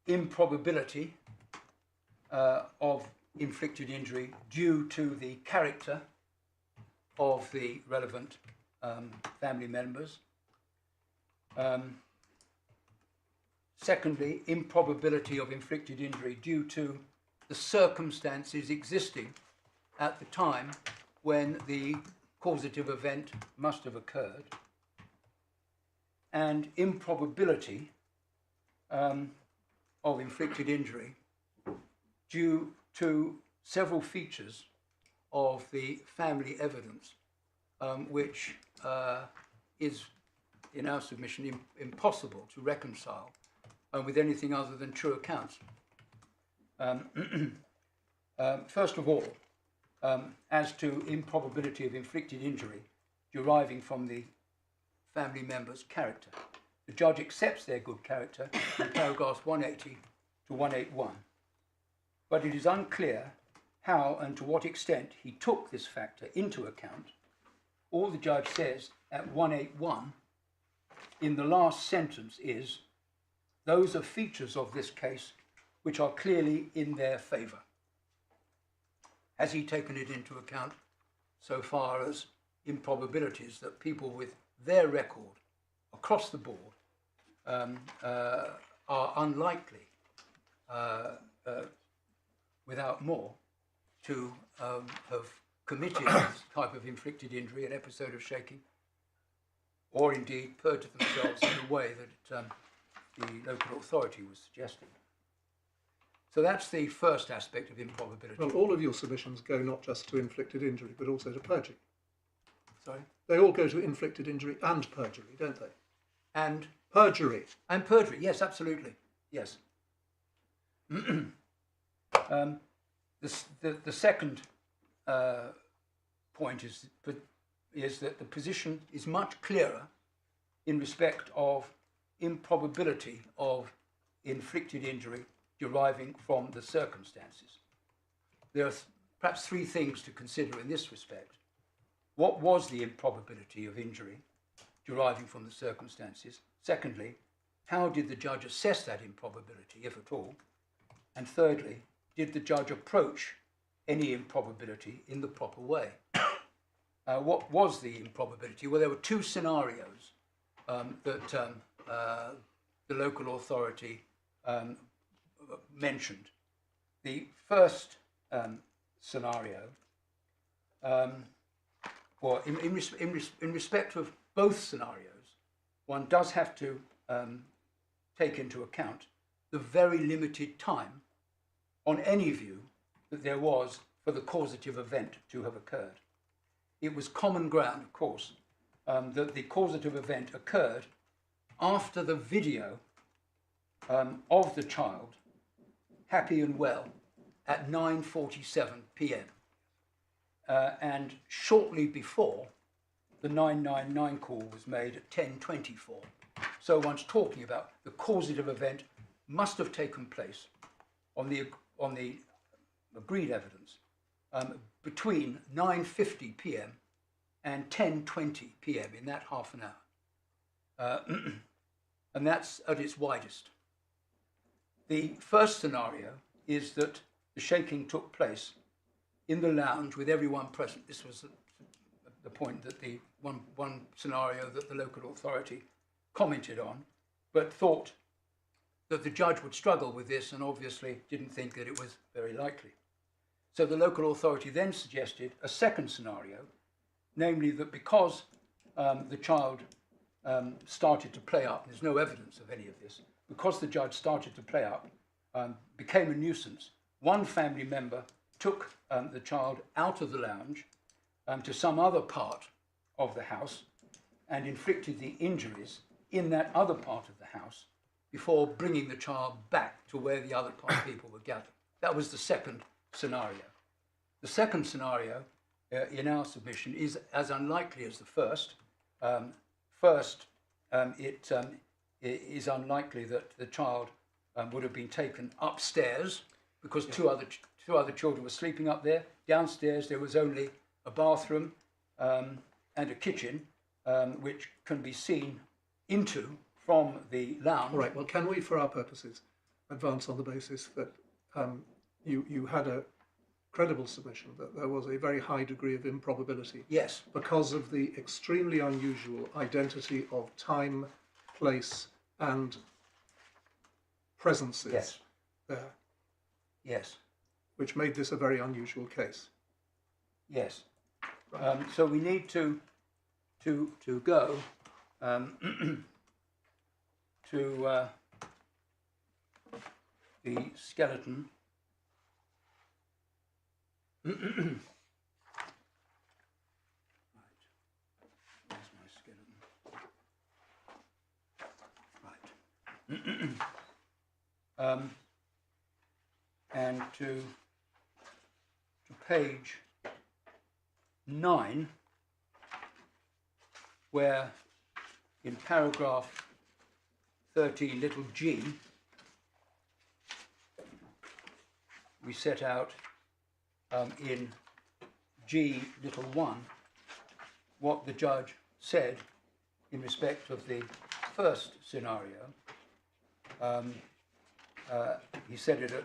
improbability of inflicted injury due to the character of the relevant family members. Secondly, improbability of inflicted injury due to the circumstances existing at the time when the causative event must have occurred. And improbability of inflicted injury due to several features of the family evidence, which is, in our submission, impossible to reconcile with anything other than true accounts. First of all, as to improbability of inflicted injury deriving from the family member's character, the judge accepts their good character in paragraphs 180 to 181, but it is unclear how and to what extent he took this factor into account. All the judge says at 181 in the last sentence is, those are features of this case which are clearly in their favour. Has he taken it into account so far as improbabilities that people with their record across the board are unlikely, without more, to have committed this type of inflicted injury, an episode of shaking, or indeed perjured themselves in the way that the local authority was suggesting. So that's the first aspect of improbability. Well, all of your submissions go not just to inflicted injury, but also to perjury. Sorry? They all go to inflicted injury and perjury, don't they? And Perjury. And perjury, yes, absolutely, yes. The second point is that the position is much clearer in respect of improbability of inflicted injury deriving from the circumstances. There are perhaps three things to consider in this respect. What was the improbability of injury deriving from the circumstances? Secondly, how did the judge assess that improbability, if at all? And thirdly, did the judge approach any improbability in the proper way? What was the improbability? Well, there were two scenarios that the local authority mentioned. The first scenario, or in respect of both scenarios, one does have to take into account the very limited time on any view that there was for the causative event to have occurred. It was common ground, of course, that the causative event occurred after the video of the child happy and well at 9:47 p.m. And shortly before the 999 call was made at 10:24. So one's talking about the causative event must have taken place on the agreed evidence between 9:50 p.m. and 10:20 p.m. in that half an hour. And that's at its widest. The first scenario is that the shaking took place in the lounge with everyone present. This was the point that the one scenario that the local authority commented on, but thought that the judge would struggle with this and obviously didn't think that it was very likely. So the local authority then suggested a second scenario, namely that because the child started to play up, there's no evidence of any of this, because the judge started to play up, became a nuisance, one family member took the child out of the lounge to some other part of the house and inflicted the injuries in that other part of the house before bringing the child back to where the other people were gathered. That was the second scenario. The second scenario in our submission is as unlikely as the first. It is unlikely that the child would have been taken upstairs because two other children were sleeping up there. Downstairs there was only a bathroom and a kitchen which can be seen into from the lounge. All right, well, can we, for our purposes, advance on the basis that you had a credible submission that there was a very high degree of improbability? Yes. Because of the extremely unusual identity of time, place, and presences Yes. there, Yes. which made this a very unusual case. Yes. So we need to go to the skeleton. Right. Where's my skeleton? Right. And to page 9, where in paragraph 13, little g, we set out in G little 1 what the judge said in respect of the first scenario. He said it at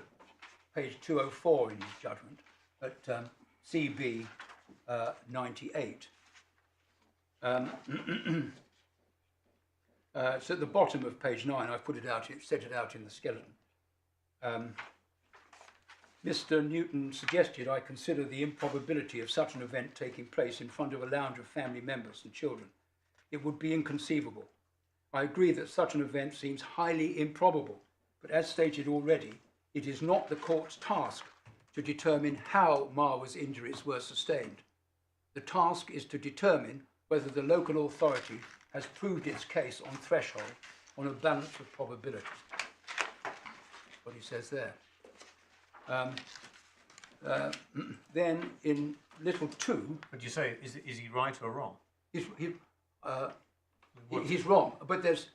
page 204 in his judgment, at CB 98. So at the bottom of page 9, I put it out, set it out in the skeleton. Mr. Newton suggested I consider the improbability of such an event taking place in front of a lounge of family members and children. It would be inconceivable. I agree that such an event seems highly improbable, but as stated already, it is not the court's task to determine how Marwa's injuries were sustained. The task is to determine whether the local authority has proved its case on threshold on a balance of probability. What he says there. Then in little 2, Would you say is he right or wrong? he's wrong. But there's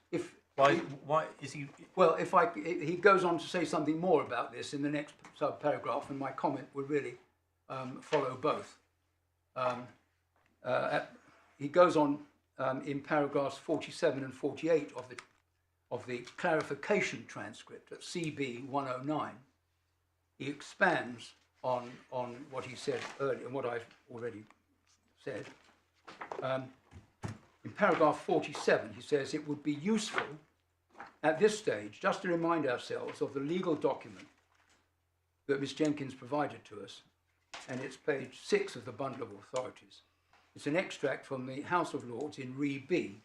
Why is he? well, he goes on to say something more about this in the next sub-paragraph, and my comment would really follow both. He goes on in paragraphs 47 and 48 of the clarification transcript at CB 109. He expands on what he said earlier and what I've already said. In paragraph 47, he says it would be useful at this stage just to remind ourselves of the legal document that Miss Jenkins provided to us, and it's page 6 of the bundle of authorities. It's an extract from the House of Lords in Re B,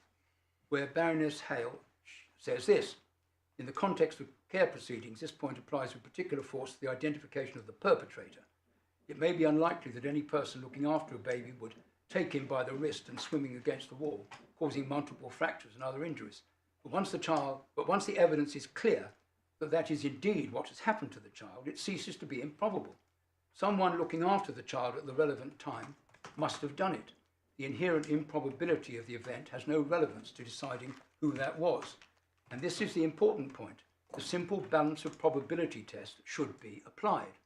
where Baroness Hale says this: in the context of care proceedings, this point applies with particular force to the identification of the perpetrator. It may be unlikely that any person looking after a baby would take him by the wrist and swimming against the wall, causing multiple fractures and other injuries. But once the evidence is clear that that is indeed what has happened to the child, it ceases to be improbable. Someone looking after the child at the relevant time must have done it. The inherent improbability of the event has no relevance to deciding who that was. And this is the important point. The simple balance of probability test should be applied.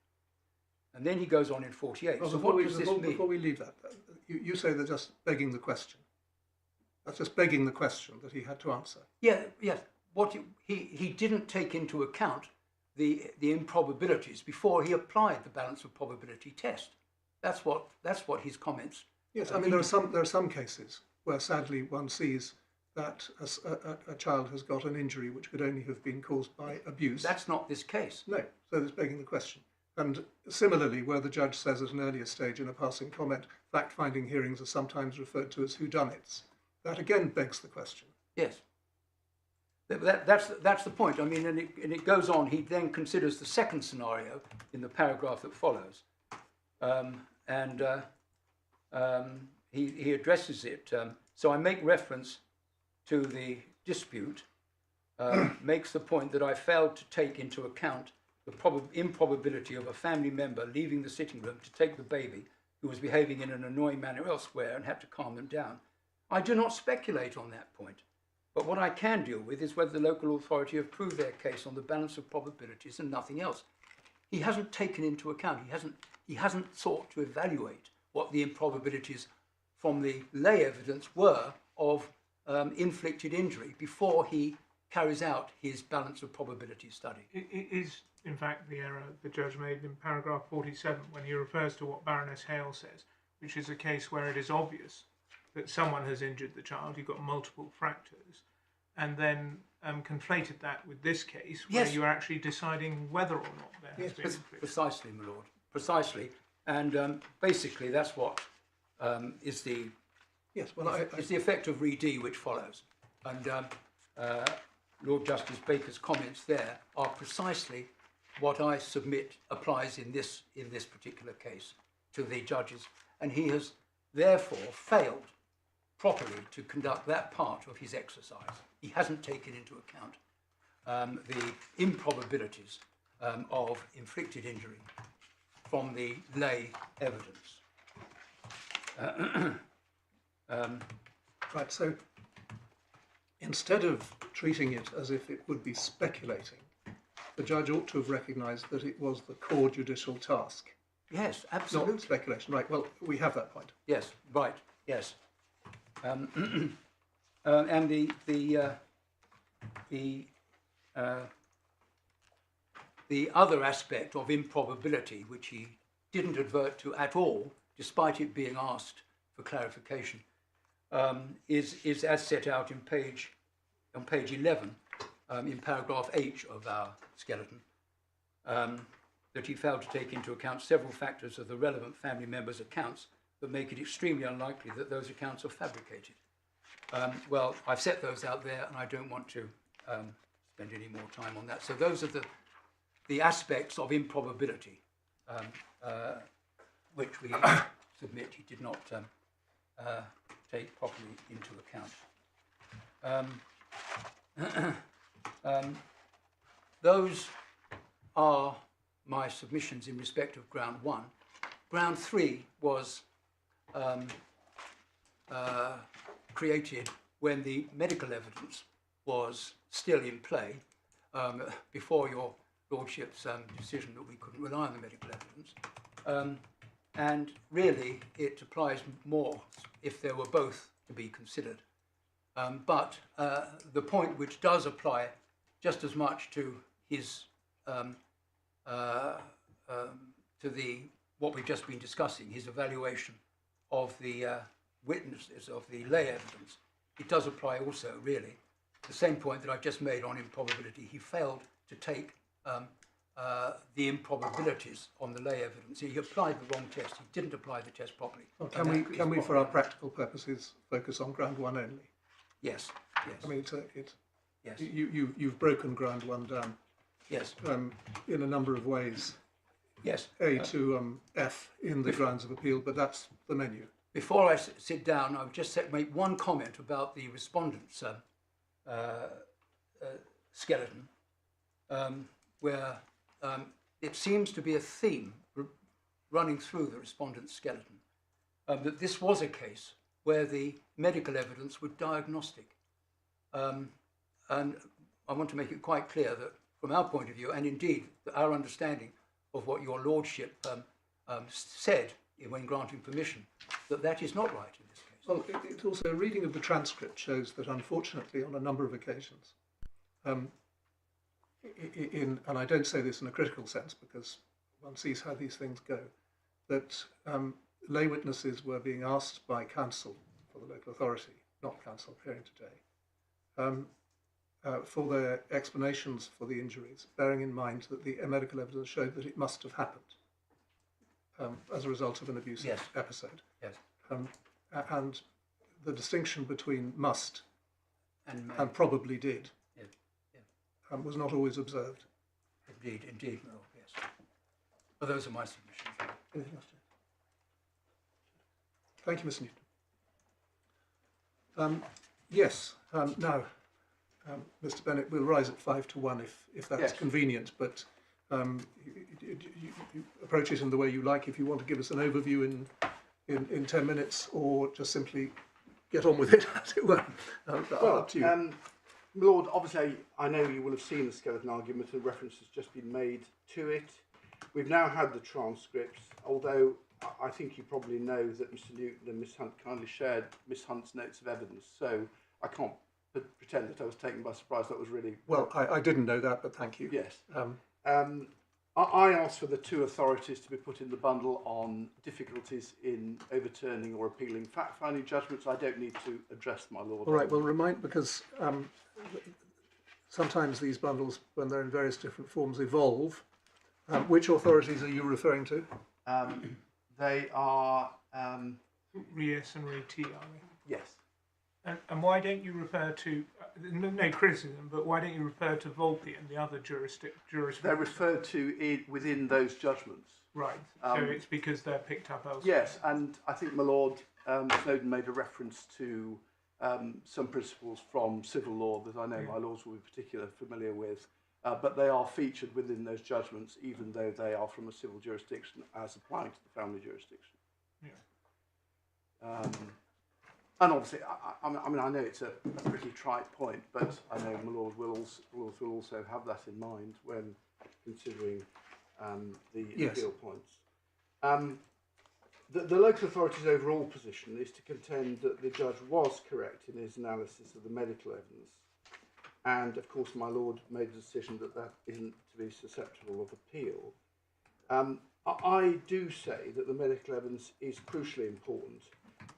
And then he goes on in 48. Well, so what does this mean? Before we leave that, you say they're just begging the question. That's just begging the question that he had to answer. Yeah, yes. He didn't take into account the improbabilities before he applied the balance of probability test. That's what his comments. Yes, I mean there are some cases where sadly one sees that a child has got an injury which could only have been caused by abuse. That's not this case. No, so it's begging the question. And similarly, where the judge says at an earlier stage in a passing comment, fact-finding hearings are sometimes referred to as whodunits, that again begs the question. Yes. That's the point. I mean, and it goes on. He then considers the second scenario in the paragraph that follows, he addresses it. So I make reference to the dispute, makes the point that I failed to take into account the improbability of a family member leaving the sitting room to take the baby who was behaving in an annoying manner elsewhere and had to calm them down. I do not speculate on that point, but what I can deal with is whether the local authority have proved their case on the balance of probabilities and nothing else. He hasn't taken into account, he hasn't sought to evaluate what the improbabilities from the lay evidence were of inflicted injury before he carries out his balance of probability study. It is, in fact, the error the judge made in paragraph 47 when he refers to what Baroness Hale says, which is a case where it is obvious that someone has injured the child, you've got multiple fractures, and then conflated that with this case where Yes. you're actually deciding whether or not there has been infliction. Precisely, my lord, precisely. And basically that's what is the effect of Re D which follows. And Lord Justice Baker's comments there are precisely what I submit applies in this particular case to the judges, and he has therefore failed properly to conduct that part of his exercise. He hasn't taken into account the improbabilities of inflicted injury from the lay evidence. Right, so instead of treating it as if it would be speculating, the judge ought to have recognised that it was the core judicial task. Yes, absolutely. Not speculation. Right, well, we have that point. Yes, right, yes. And the other aspect of improbability, which he didn't advert to at all, despite it being asked for clarification, is as set out on page 11, in paragraph H of our skeleton, that he failed to take into account several factors of the relevant family members' accounts that make it extremely unlikely that those accounts are fabricated. Well, I've set those out there, and I don't want to spend any more time on that. So those are the aspects of improbability which we submit he did not take properly into account. Those are my submissions in respect of ground 1. Ground 3 was created when the medical evidence was still in play, before your Lordship's decision that we couldn't rely on the medical evidence. And really, it applies more if there were both to be considered. But the point which does apply just as much to his what we've just been discussing, his evaluation of the witnesses, of the lay evidence, it does apply also, really. The same point that I've just made on improbability. He failed to take the improbabilities on the lay evidence. He applied the wrong test. He didn't apply the test properly. Well, can we, for our practical purposes, focus on ground 1 only? Yes, yes. I mean, yes. you've broken ground 1 down. Yes. In a number of ways. Yes. A to F in the grounds of appeal, but that's the menu. Before I sit down, I would just make one comment about the respondent's skeleton, where it seems to be a theme running through the respondent's skeleton, that this was a case where the medical evidence was diagnostic. And I want to make it quite clear that from our point of view, and indeed our understanding of what your Lordship said when granting permission, that is not right in this case. Well, it also, a reading of the transcript shows that unfortunately on a number of occasions, and I don't say this in a critical sense because one sees how these things go, that lay witnesses were being asked by counsel for the local authority, not counsel appearing today, for their explanations for the injuries, bearing in mind that the medical evidence showed that it must have happened as a result of an abusive episode. Yes. And the distinction between must And probably did yeah. was not always observed. Indeed, my Lord, yes. Well, those are my submissions. Anything else, James? Thank you, Mr. Newton. Yes, now, Mr. Bennett, we'll rise at 5 to 1 if that's Yes. convenient, but you approach it in the way you like. If you want to give us an overview in 10 minutes, or just simply get on with it, as it were. Up to you. My Lord, obviously I know you will have seen the skeleton argument and reference has just been made to it. We've now had the transcripts, although I think you probably know that Mr. Newton and Miss Hunt kindly shared Miss Hunt's notes of evidence, so I can't pretend that I was taken by surprise. That was really... Well, I didn't know that, but thank you. Yes. I asked for the two authorities to be put in the bundle on difficulties in overturning or appealing fact-finding judgments. I don't need to address my Lord. All right, well, remind, because sometimes these bundles, when they're in various different forms, evolve. Which authorities are you referring to? They are... Re-S and Re-T, are they? yes. And why don't you refer to, no criticism, but why don't you refer to Volpe and the other jurisprudence? They're referred to within those judgments. Right, so it's because they're picked up elsewhere. Yes, and I think my Lord Snowden made a reference to some principles from civil law that I know my Lords will be particularly familiar with, but they are featured within those judgments, even though they are from a civil jurisdiction as applying to the family jurisdiction. Yeah. And obviously, I mean, I know it's a pretty trite point, but I know my Lord will also have that in mind when considering the appeal points. The local authority's overall position is to contend that the judge was correct in his analysis of the medical evidence, and of course my Lord made a decision that isn't to be susceptible of appeal. I do say that the medical evidence is crucially important,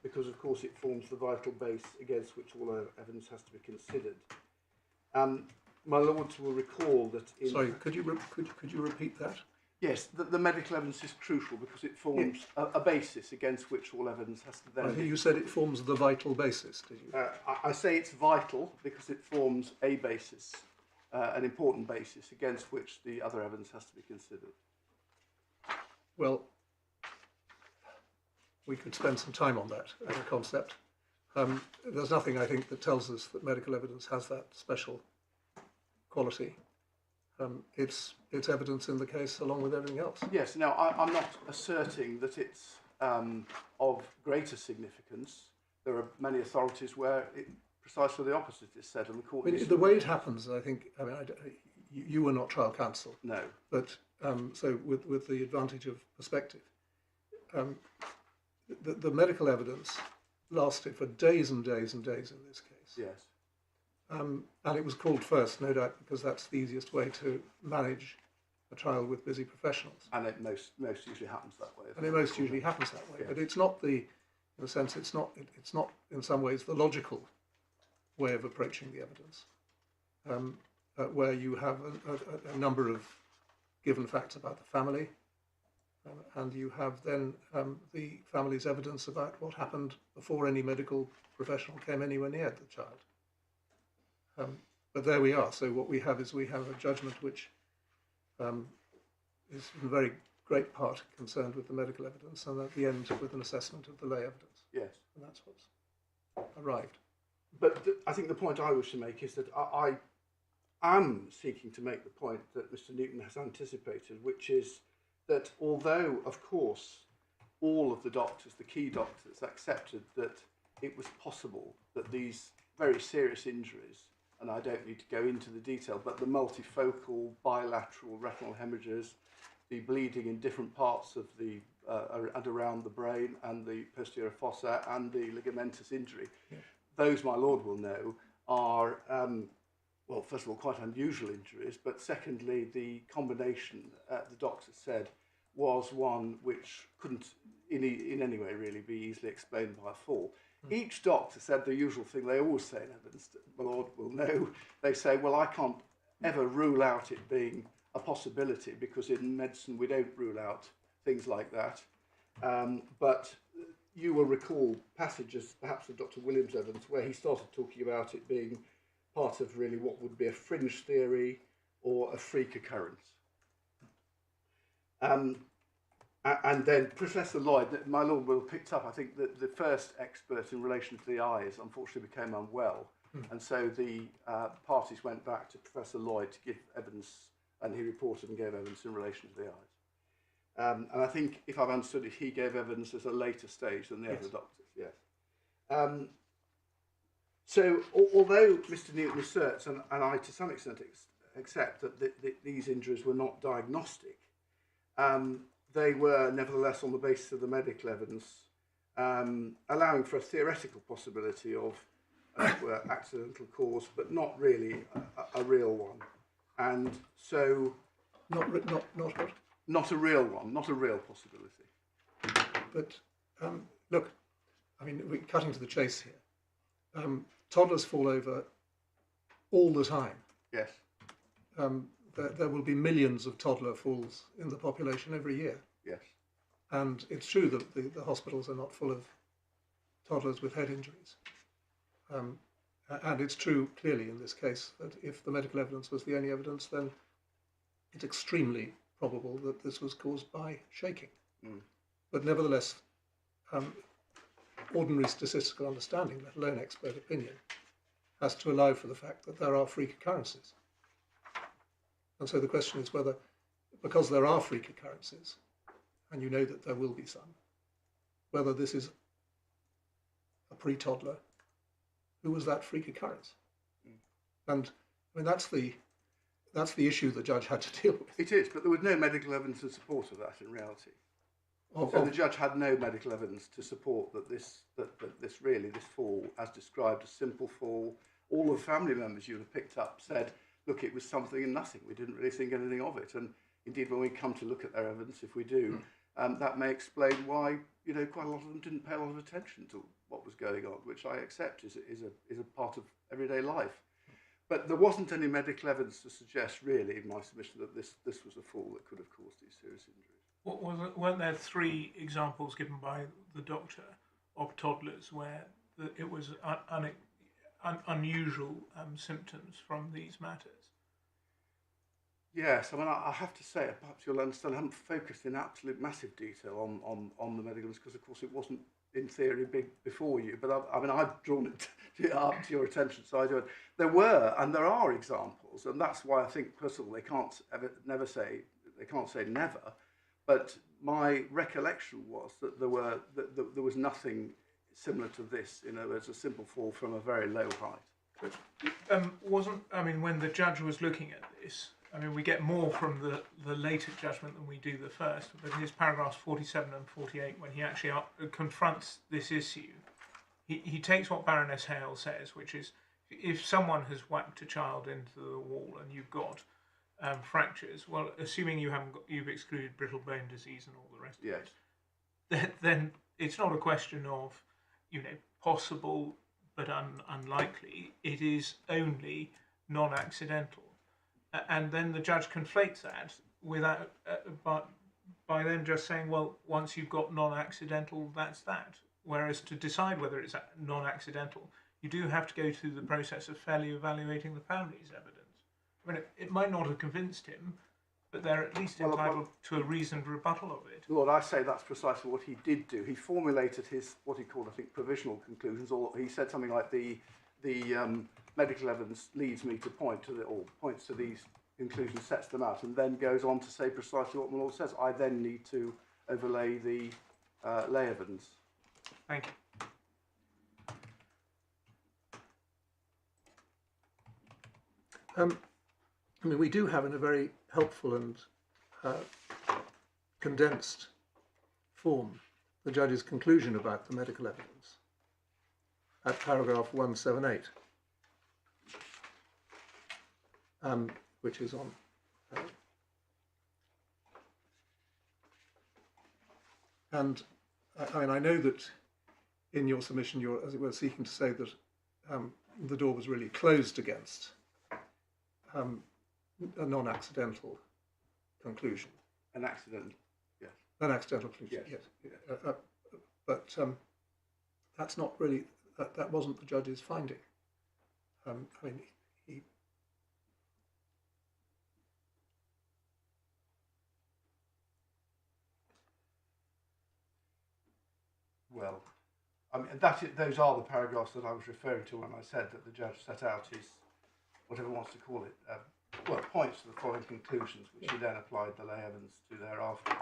because of course it forms the vital base against which all evidence has to be considered. My Lords will recall that in... Sorry, could you repeat that? Yes, the medical evidence is crucial because it forms a basis against which all evidence has to then... I think you said it forms the vital basis, did you? I say it's vital because it forms a basis, an important basis against which the other evidence has to be considered. Well, we could spend some time on that as a concept. There's nothing, I think, that tells us that medical evidence has that special quality. It's evidence in the case along with everything else. Yes, now I'm not asserting that it's of greater significance. There are many authorities where precisely the opposite is said, and the court. The way it happens, I think. I mean, you were not trial counsel. No. But so with the advantage of perspective, the medical evidence lasted for days and days and days in this case. Yes. And it was called first, no doubt, because that's the easiest way to manage a trial with busy professionals. And it most usually happens that way. And it most usually happens that way. Yes. But it's not in a sense, it's not in some ways the logical way of approaching the evidence, where you have a number of given facts about the family, and you have then the family's evidence about what happened before any medical professional came anywhere near the child. But there we are. So what we have is a judgment which is in very great part concerned with the medical evidence, and at the end with an assessment of the lay evidence. Yes. And that's what's arrived. But I think the point I wish to make is that I am seeking to make the point that Mr. Newton has anticipated, which is that although, of course, all of the doctors, the key doctors, accepted that it was possible that these very serious injuries, and I don't need to go into the detail, but the multifocal bilateral retinal hemorrhages, the bleeding in different parts of the and around the brain, and the posterior fossa, and the ligamentous injury, yeah. Those, my lord will know, are, well, first of all, quite unusual injuries, but secondly, the combination, the doctor said, was one which couldn't in any way really be easily explained by a fall. Each doctor said the usual thing they always say in evidence, my lord will know. They say, well, I can't ever rule out it being a possibility, because in medicine we don't rule out things like that. But you will recall passages, perhaps of Dr. Williams' evidence, where he started talking about it being part of really what would be a fringe theory or a freak occurrence. And then Professor Lloyd, my lord will have picked up, I think, that the first expert in relation to the eyes unfortunately became unwell. And so the parties went back to Professor Lloyd to give evidence, and he reported and gave evidence in relation to the eyes. And I think, if I've understood it, he gave evidence at a later stage than the other doctors, yes. So, although Mr. Newton asserts, and I to some extent accept that these injuries were not diagnostic, they were nevertheless on the basis of the medical evidence, allowing for a theoretical possibility of accidental cause, but not really a real one. And so... Not what? Not a real one, not a real possibility. But look, I mean, we're cutting to the chase here. Toddlers fall over all the time. Yes. There will be millions of toddler falls in the population every year. Yes. And it's true that the hospitals are not full of toddlers with head injuries. And it's true, clearly, in this case, that if the medical evidence was the only evidence, then it's extremely probable that this was caused by shaking. But nevertheless, ordinary statistical understanding, let alone expert opinion, has to allow for the fact that there are freak occurrences. And so the question is whether, because there are freak occurrences, and you know that there will be some, whether this is a pre-toddler who was that freak occurrence. And I mean, that's the issue the judge had to deal with. It is, but there was no medical evidence in support of that in reality. So the judge had no medical evidence to support that this fall, as described, a simple fall. All the family members you have picked up said, look, it was something and nothing. We didn't really think anything of it. And indeed, when we come to look at their evidence, if we do, that may explain why, you know, quite a lot of them didn't pay a lot of attention to what was going on, which I accept is a part of everyday life. But there wasn't any medical evidence to suggest, really, in my submission, that this was a fall that could have caused these serious injuries. Weren't there 3 examples given by the doctor of toddlers where it was unusual symptoms from these matters? Yes, I mean, I have to say, perhaps you'll understand, I haven't focused in absolute massive detail on the medical because, of course, it wasn't in theory big before you. But I mean, I've drawn it up to your attention, so I do it. There were and there are examples, and that's why I think, first of all, they can't say never. But my recollection was that there was nothing similar to this. You know, there's a simple fall from a very low height. When the judge was looking at this, I mean, we get more from the later judgment than we do the first, but his paragraphs 47 and 48, when he actually confronts this issue, he takes what Baroness Hale says, which is, if someone has whacked a child into the wall and you've got fractures, well, assuming you've excluded brittle bone disease and all the rest of it, then it's not a question of, possible but unlikely. It is only non-accidental. And then the judge conflates that without, by then just saying, well, once you've got non-accidental, that's that. Whereas to decide whether it's non-accidental, you do have to go through the process of fairly evaluating the family's evidence. I mean, it might not have convinced him, but they're at least entitled to a reasoned rebuttal of it. Lord, I say that's precisely what he did do. He formulated his, what he called, I think, provisional conclusions, or he said something like the medical evidence leads me to points to these conclusions, sets them out, and then goes on to say precisely what the law says. I then need to overlay the lay evidence. Thank you. We do have in a very helpful and condensed form the judge's conclusion about the medical evidence at paragraph 178, which is on and I know that in your submission you're, as it were, seeking to say that the door was really closed against a non-accidental conclusion. An accident, yes. An accidental conclusion, yes. But that's not really, that wasn't the judge's finding. Well, those are the paragraphs that I was referring to when I said that the judge set out his, whatever he wants to call it, points to the following conclusions, which he then applied the lay evidence to thereafter.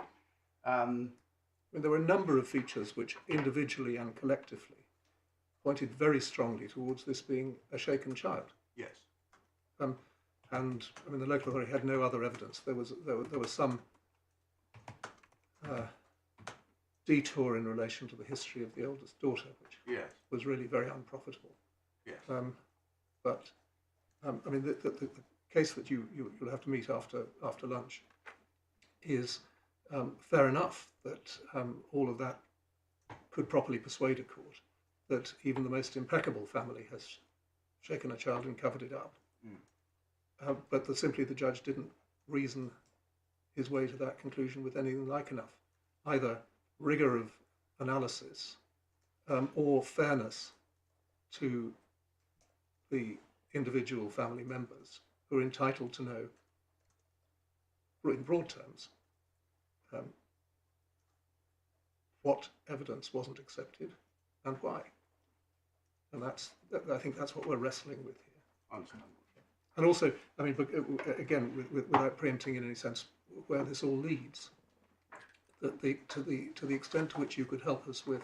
There were a number of features which individually and collectively pointed very strongly towards this being a shaken child. Yes. And the local authority had no other evidence. There was some detour in relation to the history of the eldest daughter, which was really very unprofitable. Yes. But the case that you'll have to meet after lunch is fair enough that all of that could properly persuade a court that even the most impeccable family has shaken a child and covered it up. But simply the judge didn't reason his way to that conclusion with anything like enough, either rigour of analysis or fairness to the individual family members who are entitled to know, in broad terms, what evidence wasn't accepted and why. And I think that's what we're wrestling with here. I understand. And also, again, without preempting in any sense where this all leads, that to the extent to which you could help us with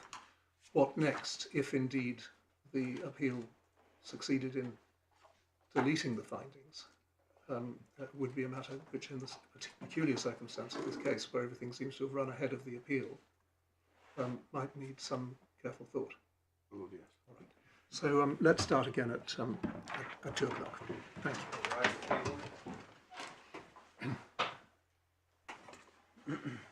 what next, if indeed the appeal succeeded in deleting the findings, would be a matter which, in the peculiar circumstance of this case, where everything seems to have run ahead of the appeal, might need some careful thought. Oh, yes. All right. So let's start again at 2 o'clock. Thank you. Right.